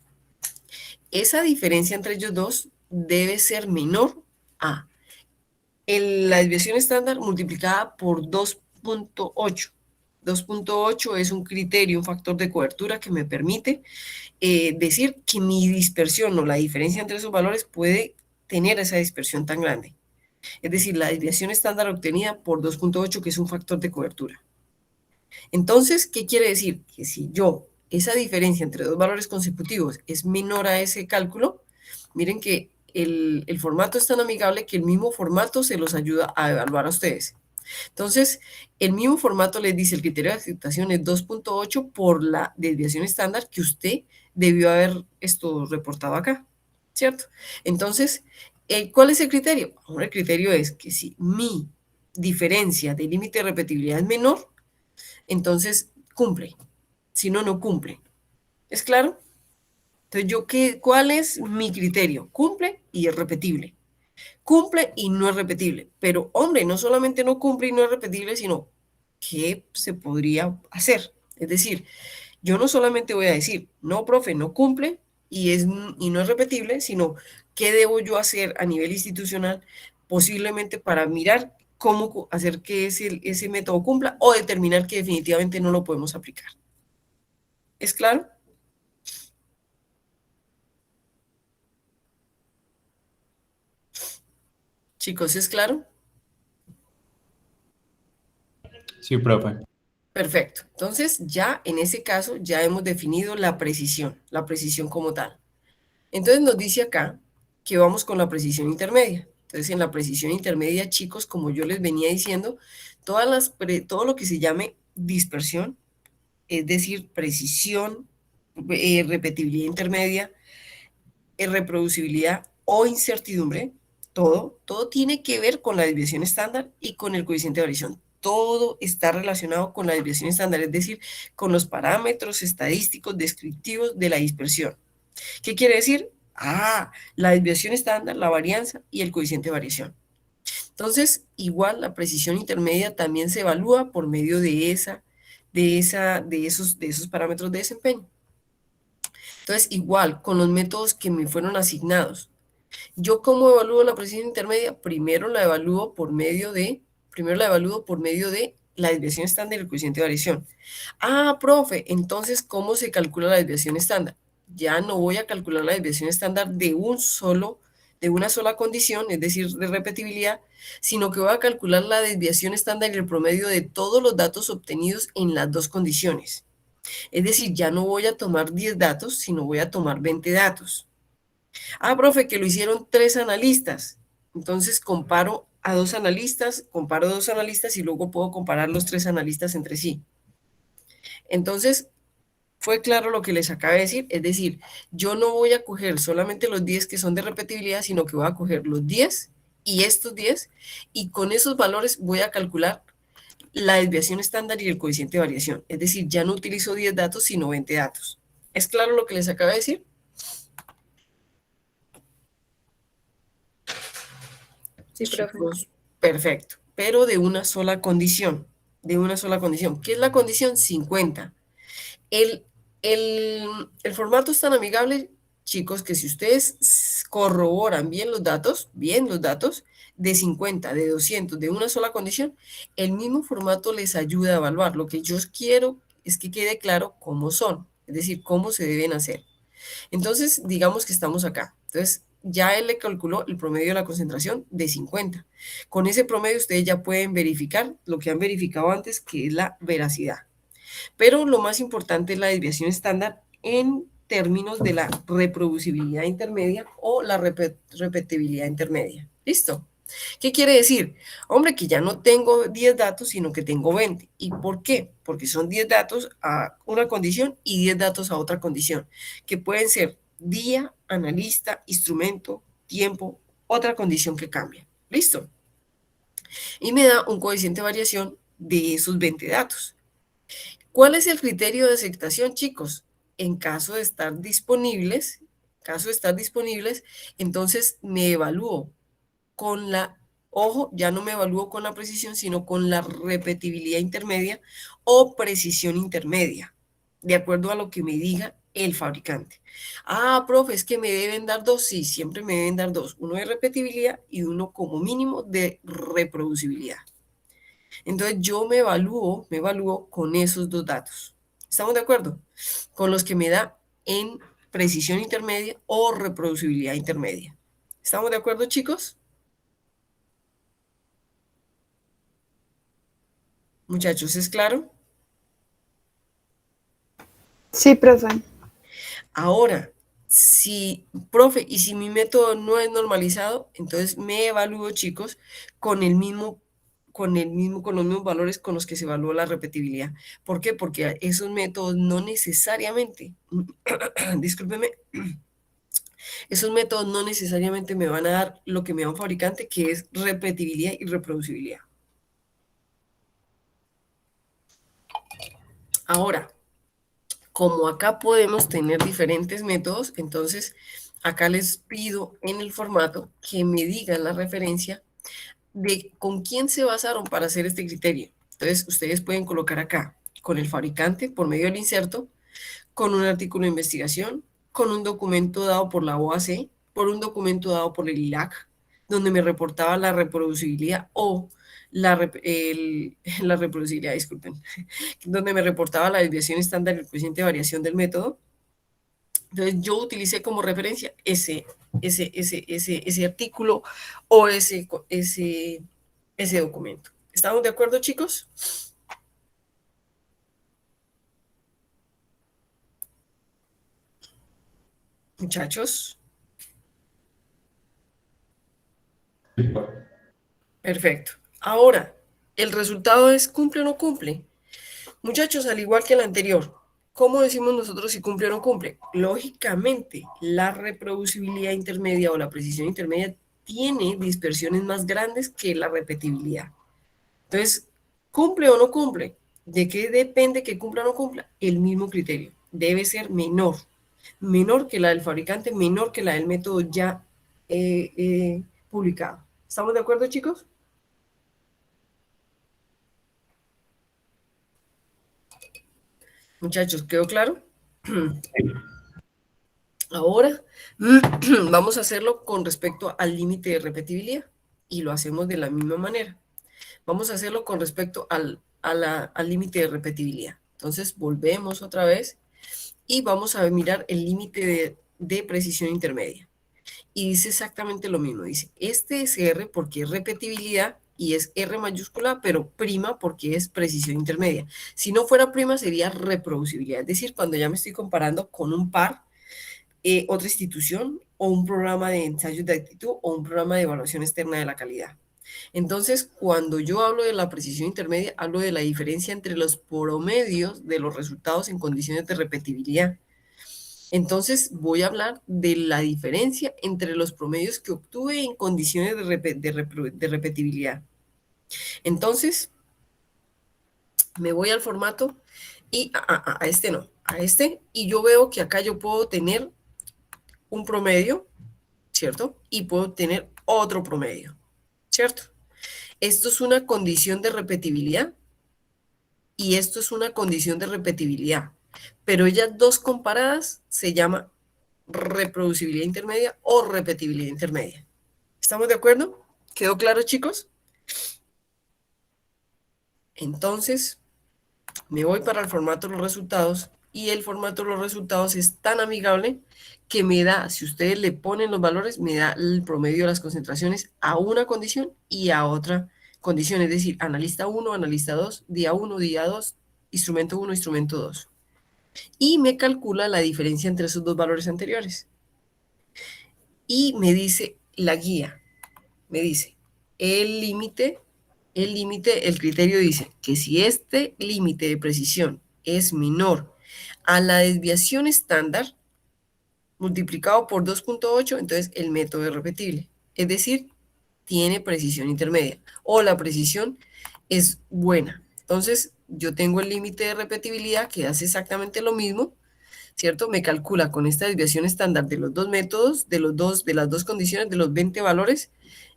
Esa diferencia entre ellos dos debe ser menor a la desviación estándar multiplicada por 2.8. 2.8 es un criterio, un factor de cobertura que me permite decir que mi dispersión o la diferencia entre esos valores puede tener esa dispersión tan grande. Es decir, la desviación estándar obtenida por 2.8, que es un factor de cobertura. Entonces, ¿qué quiere decir? Que si esa diferencia entre dos valores consecutivos es menor a ese cálculo, miren que el formato es tan amigable que el mismo formato se los ayuda a evaluar a ustedes. Entonces, el mismo formato les dice el criterio de aceptación es 2.8 por la desviación estándar que usted debió haber reportado acá, ¿cierto? Entonces, ¿cuál es el criterio? Ahora el criterio es que si mi diferencia de límite de repetibilidad es menor, entonces cumple. Si no, no cumple. ¿Es claro? Entonces, ¿cuál es mi criterio? Cumple y es repetible. Cumple y no es repetible. Pero, hombre, no solamente no cumple y no es repetible, sino ¿qué se podría hacer? Es decir, yo no solamente voy a decir, no, profe, no cumple y no es repetible, sino qué debo yo hacer a nivel institucional posiblemente para mirar cómo hacer que ese método cumpla o determinar que definitivamente no lo podemos aplicar. ¿Es claro? Chicos, ¿es claro? Sí, profe. Perfecto. Entonces, ya en ese caso, ya hemos definido la precisión como tal. Entonces nos dice acá que vamos con la precisión intermedia. Entonces, en la precisión intermedia, chicos, como yo les venía diciendo, todo lo que se llame dispersión, es decir, precisión, repetibilidad intermedia, reproducibilidad o incertidumbre, todo tiene que ver con la desviación estándar y con el coeficiente de variación. Todo está relacionado con la desviación estándar, es decir, con los parámetros estadísticos descriptivos de la dispersión. ¿Qué quiere decir? La desviación estándar, la varianza y el coeficiente de variación. Entonces, igual la precisión intermedia también se evalúa por medio de esos parámetros de desempeño. Entonces, igual, con los métodos que me fueron asignados. ¿Yo cómo evalúo la precisión intermedia? Primero la evalúo por medio de la desviación estándar y el coeficiente de variación. Profe, entonces, ¿cómo se calcula la desviación estándar? Ya no voy a calcular la desviación estándar de una sola condición, es decir, de repetibilidad, sino que voy a calcular la desviación estándar y el promedio de todos los datos obtenidos en las dos condiciones. Es decir, ya no voy a tomar 10 datos, sino voy a tomar 20 datos. Profe, que lo hicieron 3 analistas. Entonces comparo dos analistas y luego puedo comparar los 3 analistas entre sí. Entonces, fue claro lo que les acabo de decir, es decir, yo no voy a coger solamente los 10 que son de repetibilidad, sino que voy a coger los 10 y estos 10, y con esos valores voy a calcular la desviación estándar y el coeficiente de variación. Es decir, ya no utilizo 10 datos, sino 20 datos. ¿Es claro lo que les acabo de decir? Sí, profe. Chicos, perfecto, pero de una sola condición, ¿Qué es la condición? 50. El, el formato es tan amigable, chicos, que si ustedes corroboran bien los datos, de 50, de 200, de una sola condición, el mismo formato les ayuda a evaluar. Lo que yo quiero es que quede claro cómo son, es decir, cómo se deben hacer. Entonces, digamos que estamos acá. Entonces, ya él le calculó el promedio de la concentración de 50. Con ese promedio ustedes ya pueden verificar lo que han verificado antes, que es la veracidad. Pero lo más importante es la desviación estándar en términos de la reproducibilidad intermedia o la repetibilidad intermedia. ¿Listo? ¿Qué quiere decir? Hombre, que ya no tengo 10 datos, sino que tengo 20. ¿Y por qué? Porque son 10 datos a una condición y 10 datos a otra condición, que pueden ser día, analista, instrumento, tiempo, otra condición que cambia. ¿Listo? Y me da un coeficiente de variación de esos 20 datos. ¿Cuál es el criterio de aceptación, chicos? En caso de estar disponibles, entonces me evalúo ya no me evalúo con la precisión, sino con la repetibilidad intermedia o precisión intermedia, de acuerdo a lo que me diga el fabricante. Profe, es que me deben dar dos. Sí, siempre me deben dar dos, uno de repetibilidad y uno como mínimo de reproducibilidad. Entonces yo me evalúo con esos dos datos. ¿Estamos de acuerdo? Con los que me da en precisión intermedia o reproducibilidad intermedia. ¿Estamos de acuerdo, chicos? Muchachos, ¿es claro? Sí, profe. Ahora, profe, y si mi método no es normalizado, entonces me evalúo, chicos, con con los mismos valores con los que se evalúa la repetibilidad. ¿Por qué? Porque esos métodos no necesariamente, discúlpeme, esos métodos no necesariamente me van a dar lo que me da un fabricante, que es repetibilidad y reproducibilidad. Ahora, como acá podemos tener diferentes métodos, entonces acá les pido en el formato que me digan la referencia de con quién se basaron para hacer este criterio. Entonces, ustedes pueden colocar acá con el fabricante por medio del inserto, con un artículo de investigación, con un documento dado por la OAC, por un documento dado por el ILAC, donde me reportaba la reproducibilidad o la reproducibilidad, disculpen, donde me reportaba la desviación estándar y el coeficiente de variación del método. Entonces yo utilicé como referencia ese artículo o ese documento. ¿Estamos de acuerdo, chicos? Muchachos. Perfecto. Ahora, el resultado es cumple o no cumple. Muchachos, al igual que el anterior, ¿cómo decimos nosotros si cumple o no cumple? Lógicamente, la reproducibilidad intermedia o la precisión intermedia tiene dispersiones más grandes que la repetibilidad. Entonces, ¿cumple o no cumple? ¿De qué depende que cumpla o no cumpla? El mismo criterio. Debe ser menor. Menor que la del fabricante, menor que la del método ya publicado. ¿Estamos de acuerdo, chicos? Muchachos, ¿quedó claro? Ahora vamos a hacerlo con respecto al límite de repetibilidad y lo hacemos de la misma manera. Vamos a hacerlo con respecto al límite de repetibilidad. Entonces volvemos otra vez y vamos a mirar el límite de precisión intermedia. Y dice exactamente lo mismo. Dice, este es R porque es repetibilidad y es R mayúscula, pero prima porque es precisión intermedia. Si no fuera prima sería reproducibilidad. Es decir, cuando ya me estoy comparando con un par, otra institución o un programa de ensayos de actitud o un programa de evaluación externa de la calidad. Entonces, cuando yo hablo de la precisión intermedia, hablo de la diferencia entre los promedios de los resultados en condiciones de repetibilidad. Entonces, voy a hablar de la diferencia entre los promedios que obtuve en condiciones de repetibilidad. Entonces, me voy al formato y a este no, a este, y yo veo que acá yo puedo tener un promedio, ¿cierto? Y puedo tener otro promedio, ¿cierto? Esto es una condición de repetibilidad y esto es una condición de repetibilidad, pero ellas dos comparadas se llama reproducibilidad intermedia o repetibilidad intermedia. ¿Estamos de acuerdo? ¿Quedó claro, chicos? Entonces, me voy para el formato de los resultados y el formato de los resultados es tan amigable que me da, si ustedes le ponen los valores, me da el promedio de las concentraciones a una condición y a otra condición, es decir, analista 1, analista 2, día 1, día 2, instrumento 1, instrumento 2. Y me calcula la diferencia entre esos dos valores anteriores. Y me dice la guía, me dice el criterio dice que si este límite de precisión es menor a la desviación estándar multiplicado por 2.8, entonces el método es repetible. Es decir, tiene precisión intermedia o la precisión es buena. Entonces, yo tengo el límite de repetibilidad que hace exactamente lo mismo, ¿cierto? Me calcula con esta desviación estándar de los dos métodos, de las dos condiciones, de los 20 valores,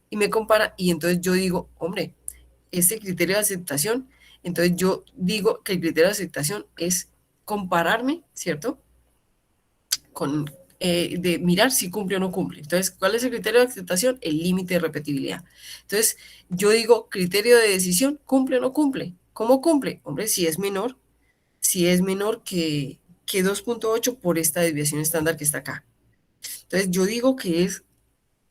y me compara, y entonces yo digo, hombre, este criterio de aceptación, entonces yo digo que el criterio de aceptación es compararme, ¿cierto? Con, de mirar si cumple o no cumple. Entonces, ¿cuál es el criterio de aceptación? El límite de repetibilidad. Entonces, yo digo, criterio de decisión, ¿cumple o no cumple? ¿Cómo cumple? Hombre, si es menor que 2.8 por esta desviación estándar que está acá. Entonces, yo digo que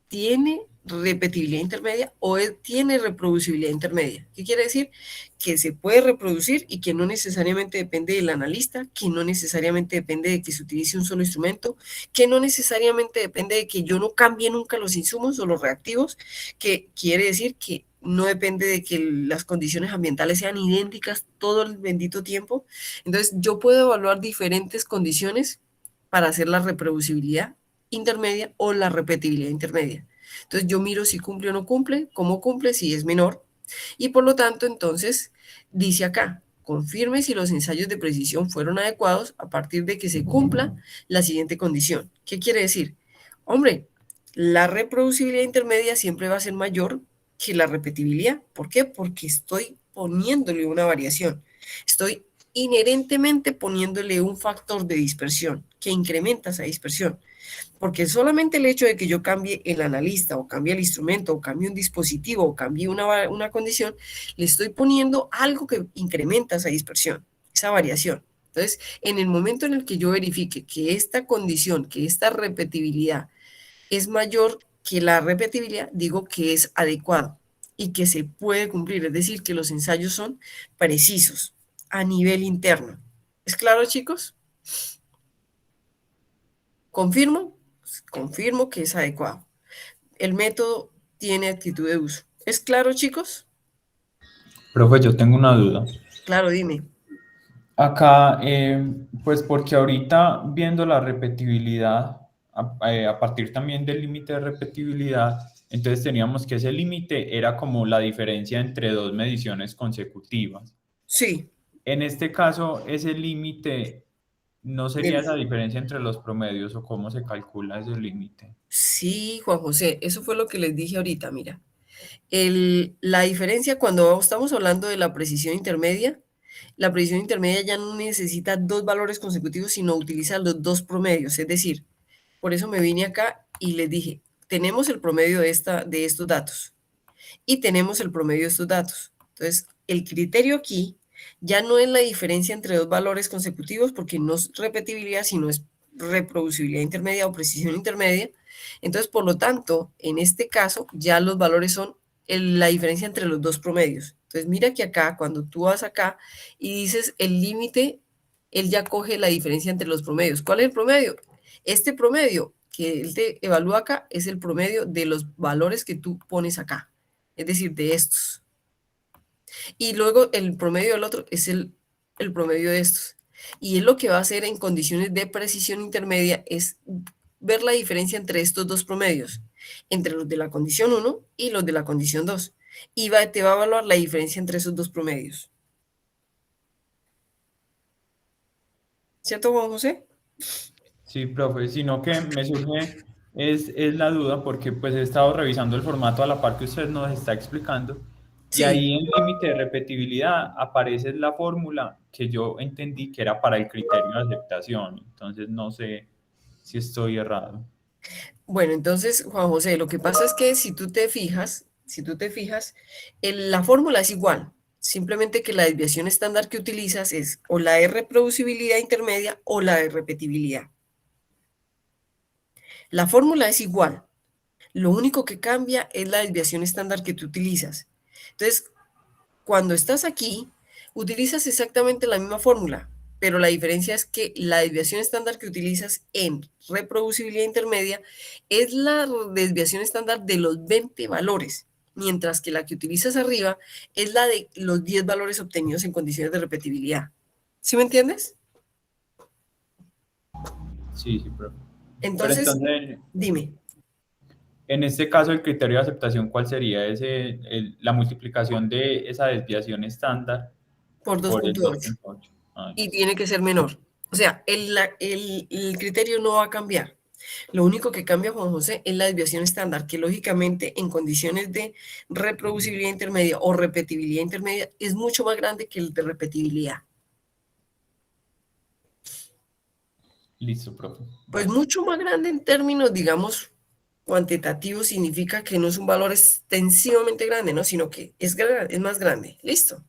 tiene repetibilidad intermedia o tiene reproducibilidad intermedia. ¿Qué quiere decir? Que se puede reproducir y que no necesariamente depende del analista, que no necesariamente depende de que se utilice un solo instrumento, que no necesariamente depende de que yo no cambie nunca los insumos o los reactivos, que quiere decir que no depende de que las condiciones ambientales sean idénticas todo el bendito tiempo. Entonces, yo puedo evaluar diferentes condiciones para hacer la reproducibilidad intermedia o la repetibilidad intermedia. Entonces yo miro si cumple o no cumple, cómo cumple, si es menor. Y por lo tanto, entonces, dice acá, confirme si los ensayos de precisión fueron adecuados a partir de que se cumpla la siguiente condición. ¿Qué quiere decir? Hombre, la reproducibilidad intermedia siempre va a ser mayor que la repetibilidad. ¿Por qué? Porque estoy poniéndole una variación. Estoy inherentemente poniéndole un factor de dispersión que incrementa esa dispersión. Porque solamente el hecho de que yo cambie el analista o cambie el instrumento o cambie un dispositivo o cambie una condición, le estoy poniendo algo que incrementa esa dispersión, esa variación. Entonces, en el momento en el que yo verifique que esta condición, que esta repetibilidad es mayor que la repetibilidad, digo que es adecuado y que se puede cumplir, es decir, que los ensayos son precisos a nivel interno. ¿Es claro, chicos? Confirmo, confirmo que es adecuado. El método tiene actitud de uso. ¿Es claro, chicos? Profe, yo tengo una duda. Claro, dime. Acá, pues porque ahorita viendo la repetibilidad, a partir también del límite de repetibilidad, entonces teníamos que ese límite era como la diferencia entre dos mediciones consecutivas. Sí. En este caso, ese límite no sería esa diferencia entre los promedios o cómo se calcula ese límite. Sí, Juan José, eso fue lo que les dije ahorita, mira. La diferencia cuando estamos hablando de la precisión intermedia ya no necesita dos valores consecutivos, sino utiliza los dos promedios. Es decir, por eso me vine acá y les dije, tenemos el promedio de estos datos y tenemos el promedio de estos datos. Entonces, el criterio aquí ya no es la diferencia entre dos valores consecutivos porque no es repetibilidad, sino es reproducibilidad intermedia o precisión intermedia. Entonces, por lo tanto, en este caso, ya los valores son la diferencia entre los dos promedios. Entonces, mira que acá, cuando tú vas acá y dices el límite, él ya coge la diferencia entre los promedios. ¿Cuál es el promedio? Este promedio que él te evalúa acá es el promedio de los valores que tú pones acá, es decir, de estos. Y luego el promedio del otro es el promedio de estos. Y él lo que va a hacer en condiciones de precisión intermedia es ver la diferencia entre estos dos promedios, entre los de la condición 1 y los de la condición 2. Y te va a evaluar la diferencia entre esos dos promedios. ¿Cierto, Juan José? Sí, profe, sino que me surge es la duda porque pues he estado revisando el formato a la par que usted nos está explicando y Sí. ahí en límite de repetibilidad aparece la fórmula que yo entendí que era para el criterio de aceptación, entonces no sé si estoy errado. Bueno, entonces, Juan José, lo que pasa es que la fórmula es igual, simplemente que la desviación estándar que utilizas es o la de reproducibilidad intermedia o la de repetibilidad. La fórmula es igual, lo único que cambia es la desviación estándar que tú utilizas. Entonces, cuando estás aquí, utilizas exactamente la misma fórmula, pero la diferencia es que la desviación estándar que utilizas en reproducibilidad intermedia es la desviación estándar de los 20 valores, mientras que la que utilizas arriba es la de los 10 valores obtenidos en condiciones de repetibilidad. ¿Sí me entiendes? Sí, sí, profe. Pero Entonces, entonces, dime. en este caso, el criterio de aceptación, ¿cuál sería la multiplicación de esa desviación estándar Por por el 2.8 2.8? Ah, y listo. tiene que ser menor. O sea, el criterio no va a cambiar. Lo único que cambia, Juan José, es la desviación estándar, que lógicamente en condiciones de reproducibilidad intermedia o repetibilidad intermedia es mucho más grande que el de repetibilidad. Listo, profe. Pues Gracias. mucho más grande en términos, digamos, cuantitativos significa que no es un valor extensivamente grande, ¿no? Sino que es más grande. Listo.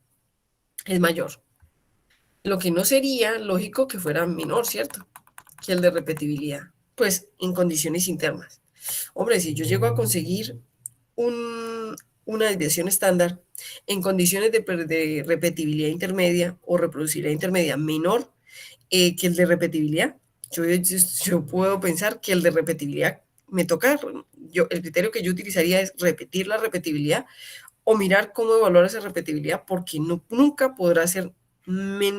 Es mayor. Lo que no sería lógico que fuera menor, ¿cierto? Que el de repetibilidad. Pues en condiciones internas. Hombre, si yo llego a conseguir una desviación estándar en condiciones de repetibilidad intermedia o reproducibilidad intermedia menor que el de repetibilidad, yo puedo pensar que el de repetibilidad me toca, el criterio que yo utilizaría es repetir la repetibilidad o mirar cómo evaluar esa repetibilidad porque nunca podrá ser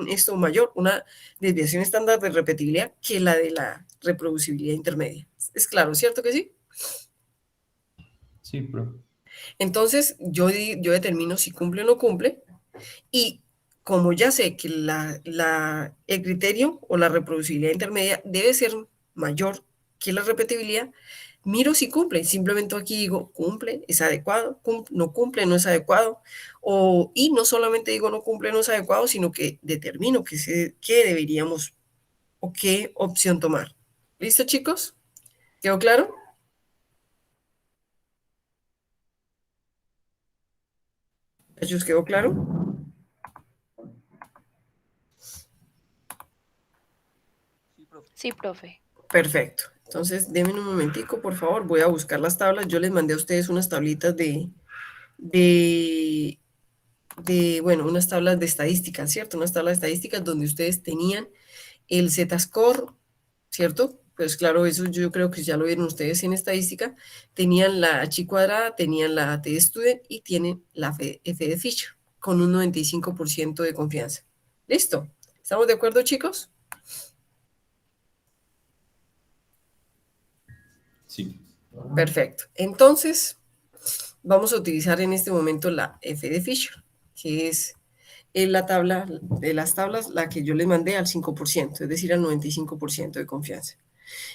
esto mayor, una desviación estándar de repetibilidad que la de la reproducibilidad intermedia. Es claro, ¿cierto que sí? Sí, profe. Entonces, yo determino si cumple o no cumple y como ya sé que el criterio o la reproducibilidad intermedia debe ser mayor que la repetibilidad, miro si cumple. Simplemente aquí digo, cumple, es adecuado, no cumple, no es adecuado. Y no solamente digo no cumple, no es adecuado, sino que determino qué deberíamos o qué opción tomar. ¿Listo, chicos? ¿Quedó claro? ¿Ellos quedó claro? Sí, profe. Perfecto. Entonces, denme un momentico, por favor. Voy a buscar las tablas. Yo les mandé a ustedes unas tablitas de, bueno, unas tablas de estadísticas, ¿cierto? Unas tablas de estadísticas donde ustedes tenían el Z-score, ¿cierto? Pues claro, eso yo creo que ya lo vieron ustedes en estadística. Tenían la H cuadrada, tenían la T de student y tienen la F de Fisher con un 95% de confianza. ¿Listo? ¿Estamos de acuerdo, chicos? Sí. Perfecto. Entonces, vamos a utilizar en este momento la F de Fisher, que es en la tabla de las tablas, la que yo les mandé al 5%, es decir, al 95% de confianza.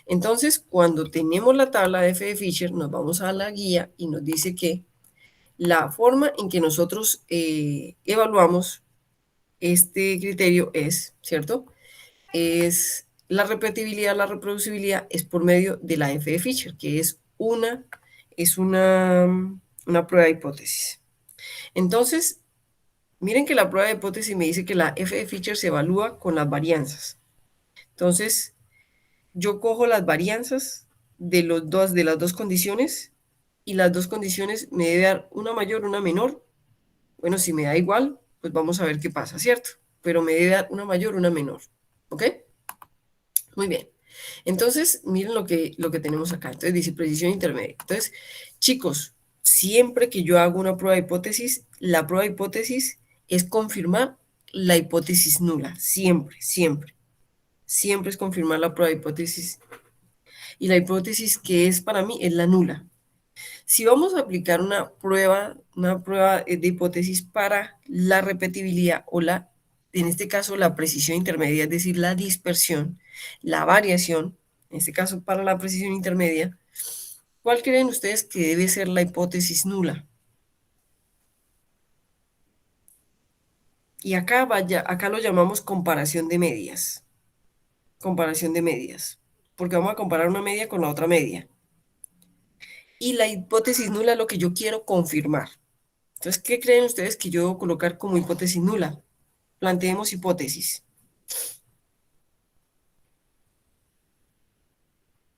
Entonces, cuando tenemos la tabla de F de Fisher, nos vamos a la guía y nos dice que la forma en que nosotros evaluamos este criterio es, ¿cierto? Es la repetibilidad, la reproducibilidad es por medio de la F de Fisher, que es una prueba de hipótesis. Entonces, miren que la prueba de hipótesis me dice que la F de Fisher se evalúa con las varianzas. Entonces, yo cojo las varianzas de las dos condiciones y las dos condiciones me debe dar una mayor, una menor. Bueno, si me da igual, pues vamos a ver qué pasa, ¿cierto? Pero me debe dar una mayor, una menor. ¿Ok? Muy bien. Entonces, miren lo que tenemos acá. Entonces dice precisión intermedia. Entonces, chicos, siempre que yo hago una prueba de hipótesis, la prueba de hipótesis es confirmar la hipótesis nula. Siempre, siempre. Siempre es confirmar la prueba de hipótesis. Y la hipótesis que es para mí es la nula. Si vamos a aplicar una prueba de hipótesis para la repetibilidad en este caso, la precisión intermedia, es decir, la dispersión, la variación, en este caso para la precisión intermedia, ¿cuál creen ustedes que debe ser la hipótesis nula? Y acá lo llamamos comparación de medias. Comparación de medias. Porque vamos a comparar una media con la otra media. Y la hipótesis nula es lo que yo quiero confirmar. Entonces, ¿qué creen ustedes que yo debo colocar como hipótesis nula? Planteemos hipótesis.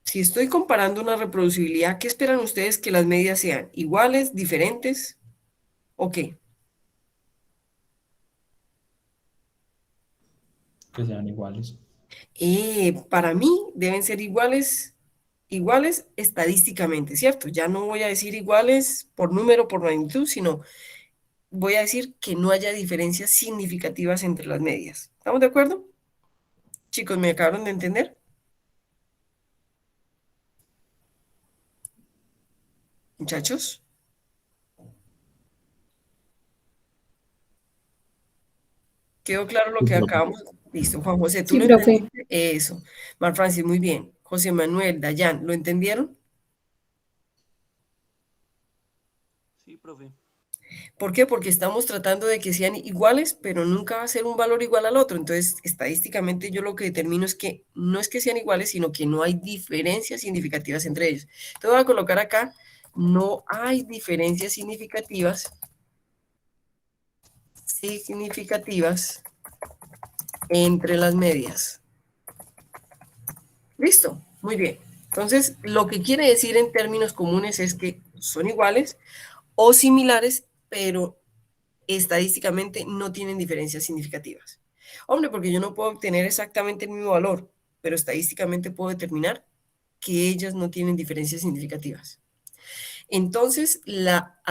Si estoy comparando una reproducibilidad, ¿qué esperan ustedes que las medias sean? ¿Iguales, diferentes o qué? Que sean iguales. Para mí deben ser iguales, iguales estadísticamente, ¿cierto? Ya no voy a decir iguales por número, por magnitud, sino voy a decir que no haya diferencias significativas entre las medias. ¿Estamos de acuerdo? Chicos, ¿me acabaron de entender? Muchachos. ¿Quedó claro lo Sí, que profe. acabamos? Listo, Juan José, ¿tú Sí, lo profe. entendiste? Eso. Mar Francis, muy bien. José Manuel, Dayan, ¿lo entendieron? Sí, profe. ¿Por qué? Porque estamos tratando de que sean iguales, pero nunca va a ser un valor igual al otro. Entonces, estadísticamente yo lo que determino es que no es que sean iguales, sino que no hay diferencias significativas entre ellos. Te voy a colocar acá, no hay diferencias significativas entre las medias. ¿Listo? Muy bien. Entonces, lo que quiere decir en términos comunes es que son iguales o similares, pero estadísticamente no tienen diferencias significativas. Hombre, porque yo no puedo obtener exactamente el mismo valor, pero estadísticamente puedo determinar que ellas no tienen diferencias significativas. Entonces, la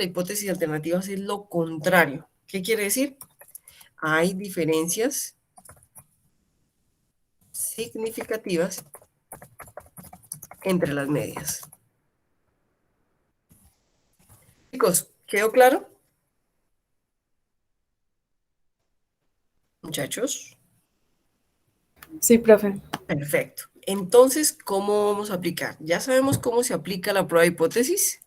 hipótesis alternativa es lo contrario. ¿Qué quiere decir? Hay diferencias significativas entre las medias. Chicos, ¿quedó claro? Muchachos. Sí, profe. Perfecto. Entonces, ¿cómo vamos a aplicar? Ya sabemos cómo se aplica la prueba de hipótesis,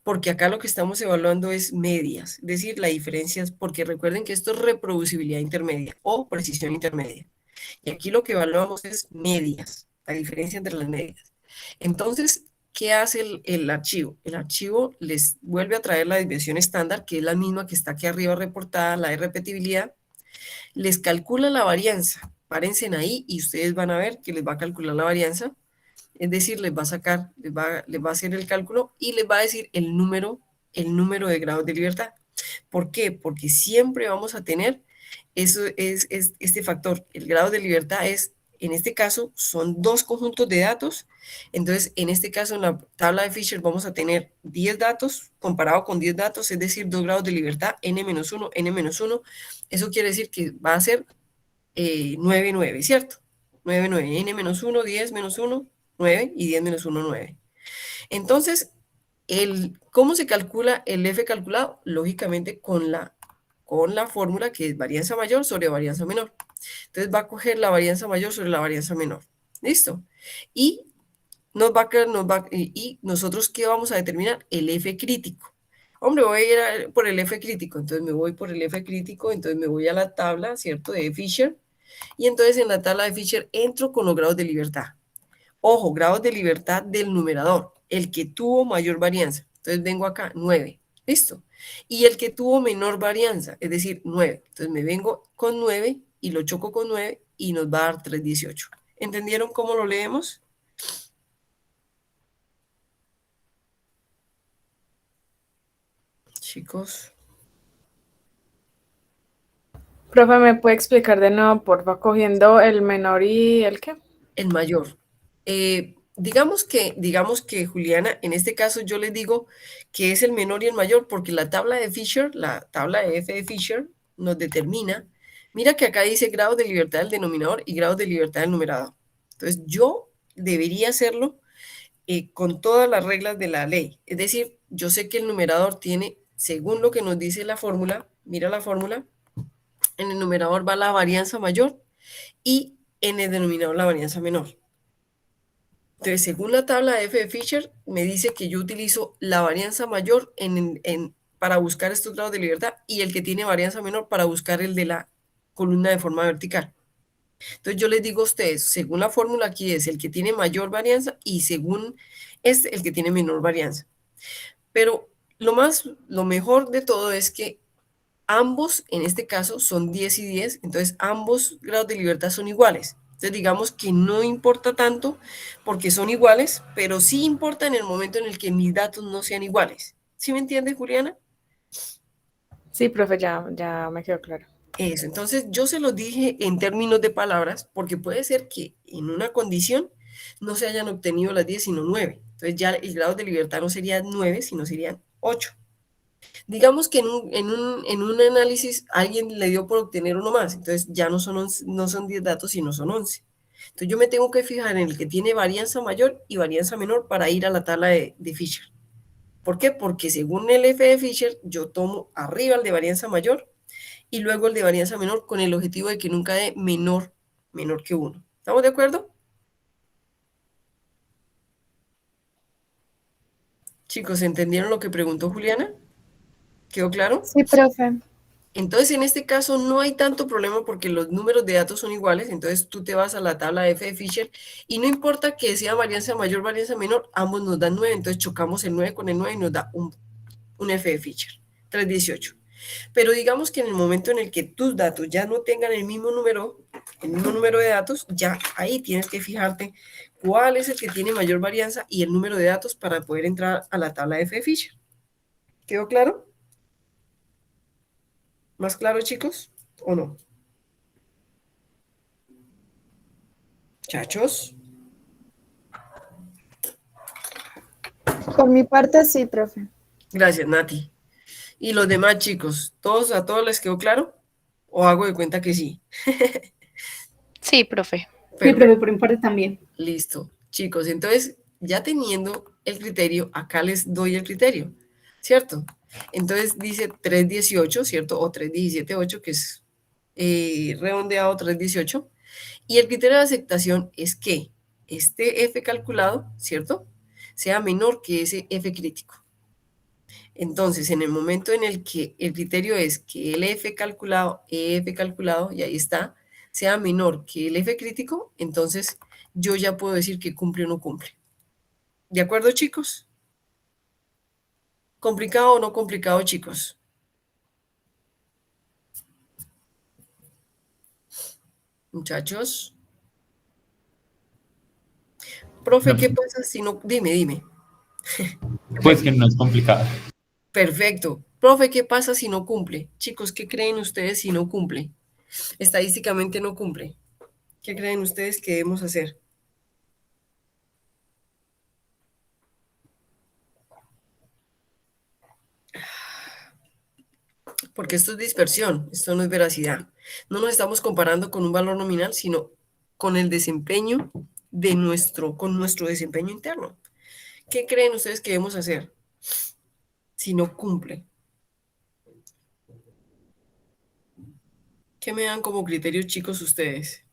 porque acá lo que estamos evaluando es medias, es decir, la diferencia es, porque recuerden que esto es reproducibilidad intermedia o precisión intermedia. Y aquí lo que evaluamos es medias, la diferencia entre las medias. Entonces, ¿qué hace el archivo? El archivo les vuelve a traer la desviación estándar, que es la misma que está aquí arriba reportada, la de repetibilidad, les calcula la varianza. Párense ahí y ustedes van a ver que les va a calcular la varianza. Es decir, les va a sacar, les va a hacer el cálculo y les va a decir el número de grados de libertad. ¿Por qué? Porque siempre vamos a tener eso es este factor. El grado de libertad es, en este caso, son dos conjuntos de datos. Entonces, en este caso, en la tabla de Fisher vamos a tener 10 datos comparado con 10 datos, es decir, 2 grados de libertad, n-1, n-1. Eso quiere decir que va a ser 9, 9, ¿cierto? 9, 9, n-1, 10 menos 1, 9 y 10 menos 1, 9. Entonces, ¿cómo se calcula el F calculado? Lógicamente con la fórmula que es varianza mayor sobre varianza menor. Entonces va a coger la varianza mayor sobre la varianza menor. ¿Listo? Y y nosotros, ¿qué vamos a determinar? El F crítico. Hombre, voy a ir por el F crítico. Entonces me voy por el F crítico. Entonces me voy a la tabla, ¿cierto? De Fisher. Y entonces en la tabla de Fisher entro con los grados de libertad. Ojo, grados de libertad del numerador, el que tuvo mayor varianza. Entonces vengo acá, 9. ¿Listo? Y el que tuvo menor varianza, es decir, 9. Entonces me vengo con 9 y lo choco con 9 y nos va a dar 318. ¿Entendieron cómo lo leemos? Chicos. Profe, ¿me puede explicar de nuevo, porfa, cogiendo el menor y el qué? El mayor. Digamos que Juliana, en este caso yo les digo que es el menor y el mayor porque la tabla de Fisher, la tabla de F de Fisher, nos determina, mira que acá dice grados de libertad del denominador y grados de libertad del numerador. Entonces yo debería hacerlo con todas las reglas de la ley. Es decir, yo sé que el numerador tiene, según lo que nos dice la fórmula, mira la fórmula, en el numerador va la varianza mayor y en el denominador la varianza menor. Entonces, según la tabla de F de Fisher, me dice que yo utilizo la varianza mayor para buscar estos grados de libertad y el que tiene varianza menor para buscar el de la columna de forma vertical. Entonces, yo les digo a ustedes, según la fórmula aquí es el que tiene mayor varianza y según el que tiene menor varianza. Pero lo mejor de todo es que ambos, en este caso, son 10 y 10, entonces ambos grados de libertad son iguales. Entonces digamos que no importa tanto porque son iguales, pero sí importa en el momento en el que mis datos no sean iguales. ¿Sí me entiendes, Juliana? Sí, profe, ya me quedó claro. Eso, entonces yo se lo dije en términos de palabras porque puede ser que en una condición no se hayan obtenido las 10 sino 9. Entonces ya el grado de libertad no sería 9, sino serían 8. Digamos que en un análisis alguien le dio por obtener uno más, entonces ya no son 10 datos, sino son 11. Entonces yo me tengo que fijar en el que tiene varianza mayor y varianza menor para ir a la tabla de Fisher. ¿Por qué? Porque según el F de Fisher, yo tomo arriba el de varianza mayor y luego el de varianza menor con el objetivo de que nunca dé menor que 1. ¿Estamos de acuerdo? Chicos, ¿entendieron lo que preguntó Juliana? ¿Quedó claro? Sí, profe. Entonces, en este caso no hay tanto problema porque los números de datos son iguales, entonces tú te vas a la tabla de F de Fisher y no importa que sea varianza mayor, varianza menor, ambos nos dan 9, entonces chocamos el 9 con el 9 y nos da un F de Fisher, 318. Pero digamos que en el momento en el que tus datos ya no tengan el mismo número de datos, ya ahí tienes que fijarte cuál es el que tiene mayor varianza y el número de datos para poder entrar a la tabla de F de Fisher. ¿Quedó claro? ¿Más claro, chicos? ¿O no? Chachos. Por mi parte, sí, profe. Gracias, Nati. Y los demás chicos, ¿a todos les quedó claro? ¿O hago de cuenta que sí? Sí, profe. Sí, profe, por mi parte también. Listo. Chicos, entonces, ya teniendo el criterio, acá les doy el criterio, ¿cierto? Entonces dice 318, ¿cierto? O 317.8, que es redondeado 318. Y el criterio de aceptación es ¿qué? este F calculado, ¿cierto?, sea menor que ese F crítico. Entonces, en el momento en el que el criterio es que el F calculado, y ahí está, sea menor que el F crítico, entonces yo ya puedo decir que cumple o no cumple. ¿De acuerdo, chicos? ¿Complicado o no complicado, chicos? Muchachos. Profe, No, ¿qué pasa si no? Dime. pues que no es complicado. Perfecto. Profe, ¿qué pasa si no cumple? Chicos, ¿qué creen ustedes si no cumple? Estadísticamente no cumple. ¿Qué creen ustedes que debemos hacer? Porque esto es dispersión, esto no es veracidad. No nos estamos comparando con un valor nominal, sino con el desempeño con nuestro desempeño interno. ¿Qué creen ustedes que debemos hacer si no cumple? ¿Qué me dan como criterios, chicos, ustedes?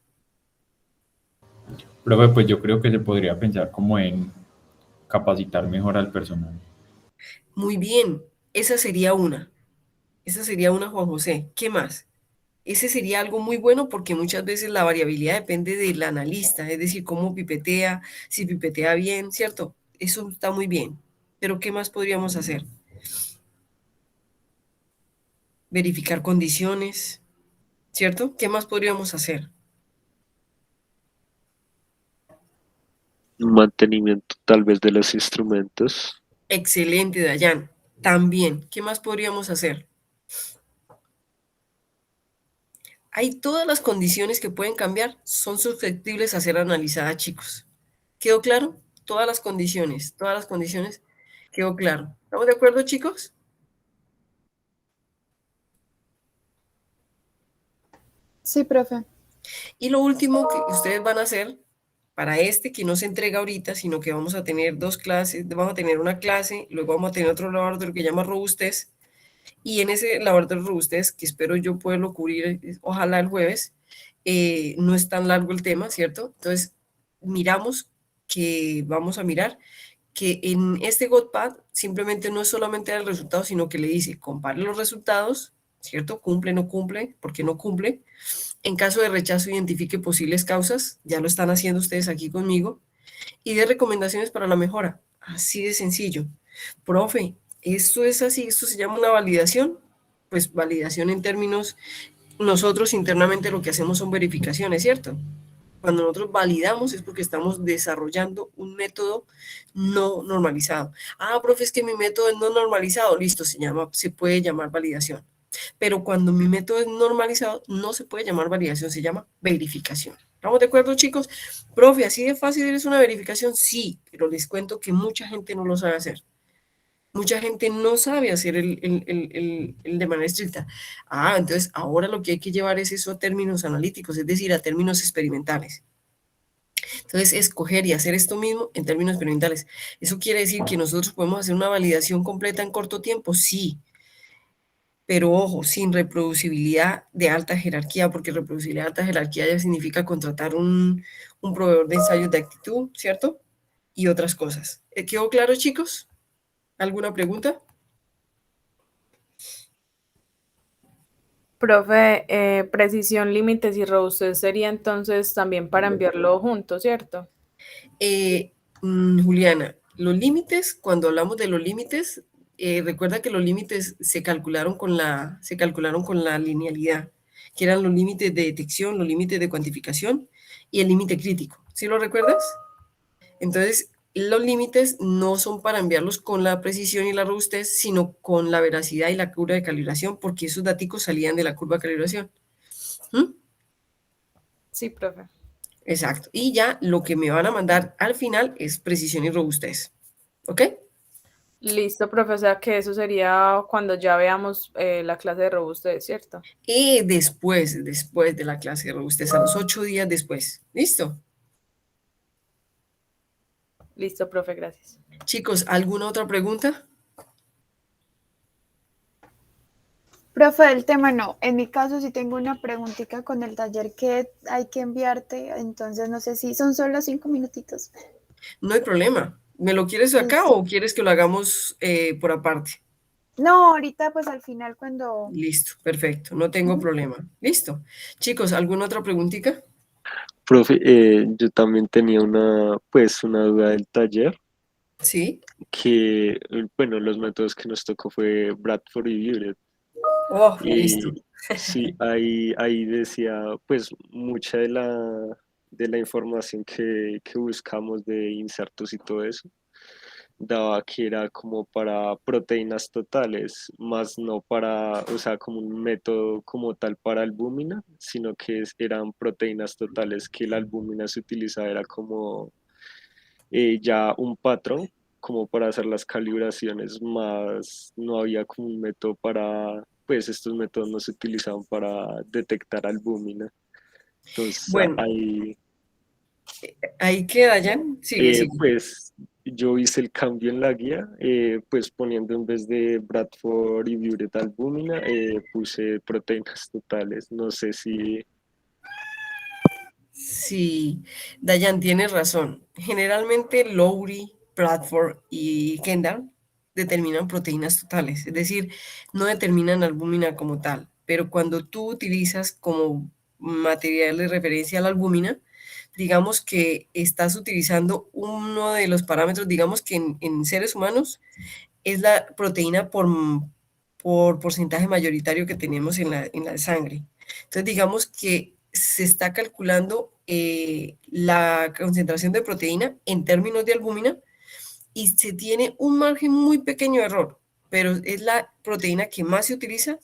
Profe, pues yo creo que se podría pensar como en capacitar mejor al personal. Muy bien, esa sería una. Esa sería una, Juan José. ¿Qué más? Ese sería algo muy bueno porque muchas veces la variabilidad depende del analista, es decir, cómo pipetea, si pipetea bien, ¿cierto? Eso está muy bien. Pero ¿qué más podríamos hacer? Verificar condiciones, ¿cierto? ¿Qué más podríamos hacer? Mantenimiento tal vez de los instrumentos. Excelente, Dayan. También, ¿qué más podríamos hacer? Hay todas las condiciones que pueden cambiar, son susceptibles a ser analizadas, chicos. ¿Quedó claro? Todas las condiciones, quedó claro. ¿Estamos de acuerdo, chicos? Sí, profe. Y lo último que ustedes van a hacer para este que no se entrega ahorita, sino que vamos a tener dos clases, vamos a tener una clase, luego vamos a tener otro laboratorio que se llama robustez, y en ese laboratorio de robustez, que espero yo poderlo cubrir, ojalá el jueves, no es tan largo el tema, ¿cierto? Entonces, vamos a mirar que en este GOTPAD simplemente no es solamente el resultado, sino que le dice, compare los resultados, ¿cierto? Cumple, no cumple, ¿por qué no cumple? En caso de rechazo, identifique posibles causas, ya lo están haciendo ustedes aquí conmigo, y de recomendaciones para la mejora. Así de sencillo. Profe, esto es así, esto se llama una validación. Pues validación en términos, nosotros internamente lo que hacemos son verificaciones, ¿cierto? Cuando nosotros validamos es porque estamos desarrollando un método no normalizado. Ah, profe, es que mi método es no normalizado. Listo, se puede llamar validación. Pero cuando mi método es normalizado, no se puede llamar validación, se llama verificación. ¿Estamos de acuerdo, chicos? Profe, ¿así de fácil es una verificación? Sí, pero les cuento que mucha gente no lo sabe hacer. Mucha gente no sabe hacer el de manera estricta. Ah, entonces ahora lo que hay que llevar es eso a términos analíticos, es decir, a términos experimentales. Entonces, escoger y hacer esto mismo en términos experimentales. ¿Eso quiere decir que nosotros podemos hacer una validación completa en corto tiempo? Sí, pero ojo, sin reproducibilidad de alta jerarquía, porque reproducibilidad de alta jerarquía ya significa contratar un proveedor de ensayos de actitud, ¿cierto? Y otras cosas. ¿Quedó claro, chicos? ¿Alguna pregunta? Profe, precisión, límites y robustez sería entonces también para enviarlo junto, ¿cierto? Juliana, los límites, cuando hablamos de los límites, recuerda que los límites se calcularon con la linealidad, que eran los límites de detección, los límites de cuantificación y el límite crítico. ¿Sí lo recuerdas? Entonces, los límites no son para enviarlos con la precisión y la robustez, sino con la veracidad y la curva de calibración, porque esos datos salían de la curva de calibración. ¿Mm? Sí, profe. Exacto. Y ya lo que me van a mandar al final es precisión y robustez. ¿Ok? Listo, profe, o sea que eso sería cuando ya veamos la clase de robustez, ¿cierto? Y después de la clase de robustez, a los 8 días después. ¿Listo? Listo, profe, gracias. Chicos, ¿alguna otra pregunta? Profe, el tema no. En mi caso sí tengo una preguntita con el taller que hay que enviarte, entonces no sé si son solo 5 minutitos. No hay problema. ¿Me lo quieres acá Listo. o quieres que lo hagamos por aparte? No, ahorita pues al final cuando... Listo, perfecto, no tengo problema. Listo. Chicos, ¿alguna otra preguntita? Profe, yo también tenía una duda del taller, Sí. que, bueno, los métodos que nos tocó fue Bradford y Buret. Oh, listo. Y sí, ahí decía, pues, mucha de la información que buscamos de insertos y todo eso, daba que era como para proteínas totales, más no para, o sea, como un método como tal para albúmina, sino que eran proteínas totales, que la albúmina se utilizaba, era como ya un patrón como para hacer las calibraciones, más no había como un método para, pues estos métodos no se utilizaban para detectar albúmina. Entonces Bueno, ahí, ahí queda ya. Sigue, sigue. pues yo hice el cambio en la guía, pues poniendo en vez de Bradford y Buret albúmina, puse proteínas totales. No sé si... Sí, Dayan, tienes razón. Generalmente Lowry, Bradford y Kendall determinan proteínas totales, es decir, no determinan albúmina como tal, pero cuando tú utilizas como material de referencia a la albúmina, digamos que estás utilizando uno de los parámetros, digamos que en seres humanos es la proteína por porcentaje mayoritario que tenemos en la sangre. Entonces, digamos que se está calculando la concentración de proteína en términos de albúmina y se tiene un margen muy pequeño de error, pero es la proteína que más se utiliza,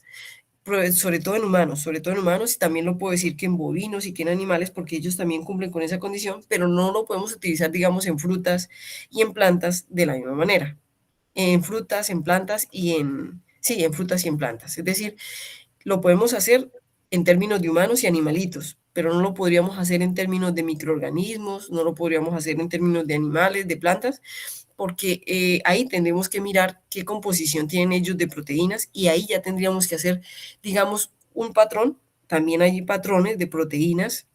sobre todo en humanos, y también lo puedo decir que en bovinos y que en animales, porque ellos también cumplen con esa condición, pero no lo podemos utilizar, digamos, en frutas y en plantas de la misma manera en frutas, en plantas y sí, en frutas y en plantas. Es decir, lo podemos hacer en términos de humanos y animalitos, pero no lo podríamos hacer en términos de microorganismos, no lo podríamos hacer en términos de animales, de plantas, porque ahí tendremos que mirar qué composición tienen ellos de proteínas y ahí ya tendríamos que hacer, digamos, un patrón. También hay patrones de proteínas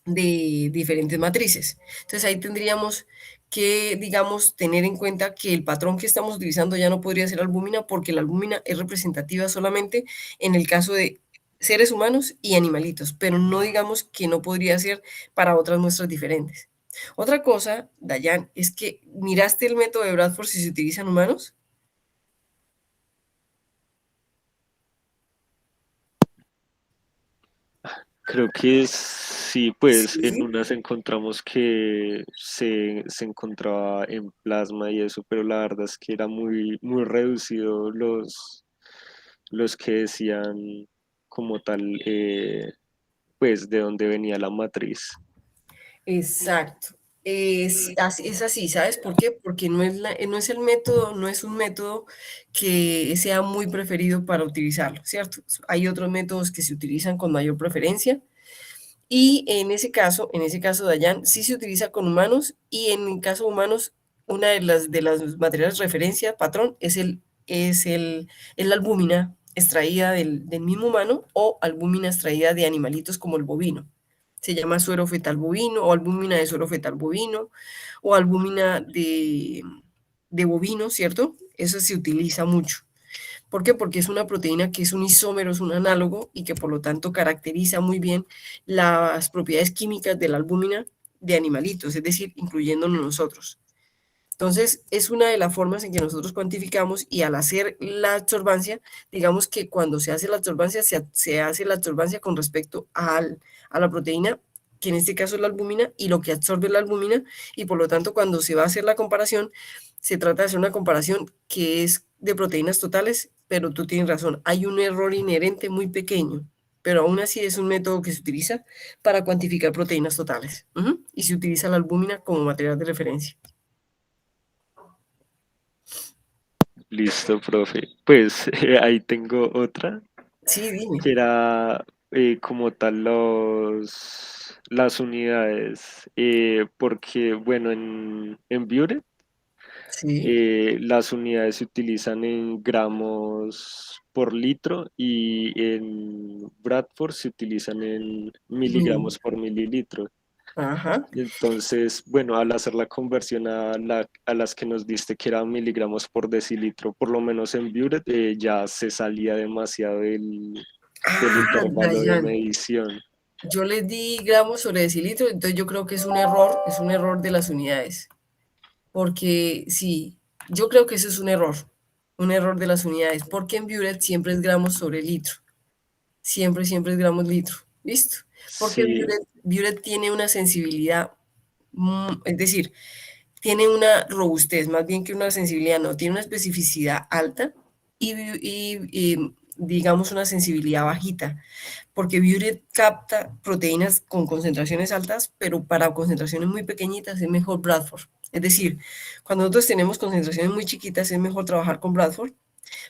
de diferentes matrices. Entonces ahí tendríamos que, digamos, tener en cuenta que el patrón que estamos utilizando ya no podría ser albúmina porque la albúmina es representativa solamente en el caso de seres humanos y animalitos, pero no digamos que no podría ser para otras muestras diferentes. Otra cosa, Dayan, es que miraste el método de Bradford si se utilizan humanos. Creo que sí, pues en Sí. unas encontramos que se encontraba en plasma y eso, pero la verdad es que era muy, muy reducido los que decían como tal, pues de dónde venía la matriz. Exacto. Es así, ¿sabes por qué? Porque no es el método, no es un método que sea muy preferido para utilizarlo, ¿cierto? Hay otros métodos que se utilizan con mayor preferencia y en ese caso, Dayan, sí se utiliza con humanos y en el caso de humanos, una de las materiales de referencia, patrón, es la albúmina extraída del mismo humano o albúmina extraída de animalitos como el bovino. Se llama suero fetal bovino o albúmina de suero fetal bovino o albúmina de bovino, ¿cierto? Eso se utiliza mucho. ¿Por qué? Porque es una proteína que es un isómero, es un análogo y que por lo tanto caracteriza muy bien las propiedades químicas de la albúmina de animalitos, es decir, incluyéndonos nosotros. Entonces, es una de las formas en que nosotros cuantificamos y al hacer la absorbancia, digamos que cuando se hace la absorbancia, se hace la absorbancia con respecto a la proteína, que en este caso es la albúmina, y lo que absorbe la albúmina, y por lo tanto cuando se va a hacer la comparación, se trata de hacer una comparación que es de proteínas totales, pero tú tienes razón, hay un error inherente muy pequeño, pero aún así es un método que se utiliza para cuantificar proteínas totales. Y se utiliza la albúmina como material de referencia. Listo, profe. Pues ahí tengo otra, Sí, dime. que era como tal las unidades, porque bueno, en Buret Sí. Las unidades se utilizan en gramos por litro y en Bradford se utilizan en Mil. miligramos por mililitro. Ajá. Entonces, bueno, al hacer la conversión a las que nos diste, que eran miligramos por decilitro, por lo menos en Buret, ya se salía demasiado del Ah, intervalo de Dayan. medición. Yo les di gramos sobre decilitro, entonces yo creo que es un error de las unidades. Porque sí, yo creo que eso es un error de las unidades, porque en Buret siempre es gramos sobre litro. Siempre, siempre es gramos litro. ¿Listo? Porque Sí, Buret tiene una sensibilidad, es decir, tiene una robustez, más bien que una sensibilidad, no, tiene una especificidad alta y, digamos una sensibilidad bajita, porque Buret capta proteínas con concentraciones altas, pero para concentraciones muy pequeñitas es mejor Bradford. Es decir, cuando nosotros tenemos concentraciones muy chiquitas es mejor trabajar con Bradford,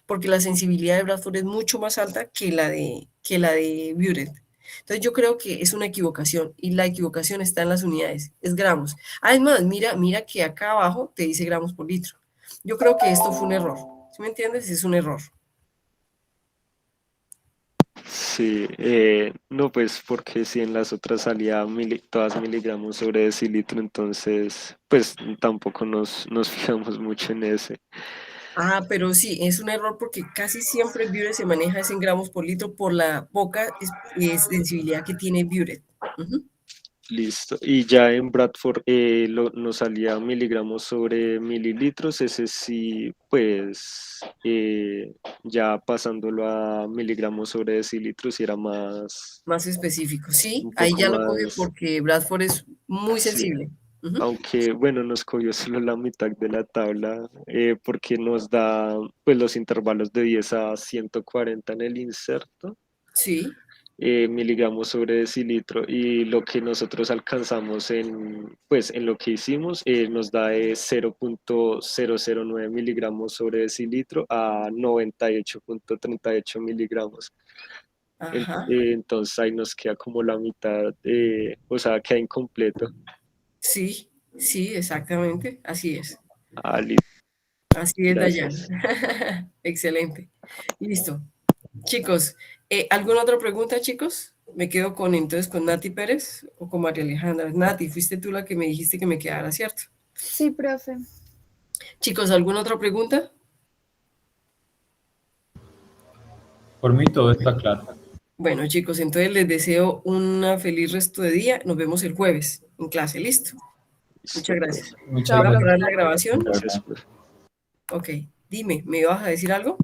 porque la sensibilidad de Bradford es mucho más alta que la de Buret. Entonces yo creo que es una equivocación y la equivocación está en las unidades, es gramos. Además, mira que acá abajo te dice gramos por litro. Yo creo que esto fue un error. ¿Sí me entiendes? Es un error. sí, no, pues porque si en las otras salía todas miligramos sobre decilitro, entonces pues tampoco nos fijamos mucho en ese. Ah, pero sí, es un error porque casi siempre Buret se maneja es en gramos por litro por la poca sensibilidad que tiene Buret. Ujú. Listo. Y ya en Bradford nos salía miligramos sobre mililitros, ese sí, pues ya pasándolo a miligramos sobre decilitros y era más, Más específico, sí, un ahí poco ya lo coge más, porque Bradford es muy sí. sensible. Ujú. Aunque bueno, nos cogió solo la mitad de la tabla porque nos da pues los intervalos de 10 a 140 en el inserto. Sí, Miligramos sobre decilitro y lo que nosotros alcanzamos pues, en lo que hicimos nos da 0,009 miligramos sobre decilitro a 98,38 miligramos. ajá, Entonces ahí nos queda como la mitad, o sea, queda incompleto. sí, sí, exactamente, así es. Ah, listo, Así es, Dayan. gracias. Excelente. Listo. Chicos, ¿alguna otra pregunta, chicos? Me quedo con entonces con Nati Pérez o con María Alejandra. Nati, fuiste tú la que me dijiste que me quedara, ¿cierto? Sí, profe. Chicos, ¿alguna otra pregunta? Por mí todo está claro. Bueno, chicos, entonces les deseo un feliz resto de día. Nos vemos el jueves en clase. ¿Listo? Listo, Muchas profe. gracias. Muchas Chao, Voy a gracias. parar profe. la grabación. Gracias, profe. Ok, dime, ¿me vas a decir algo?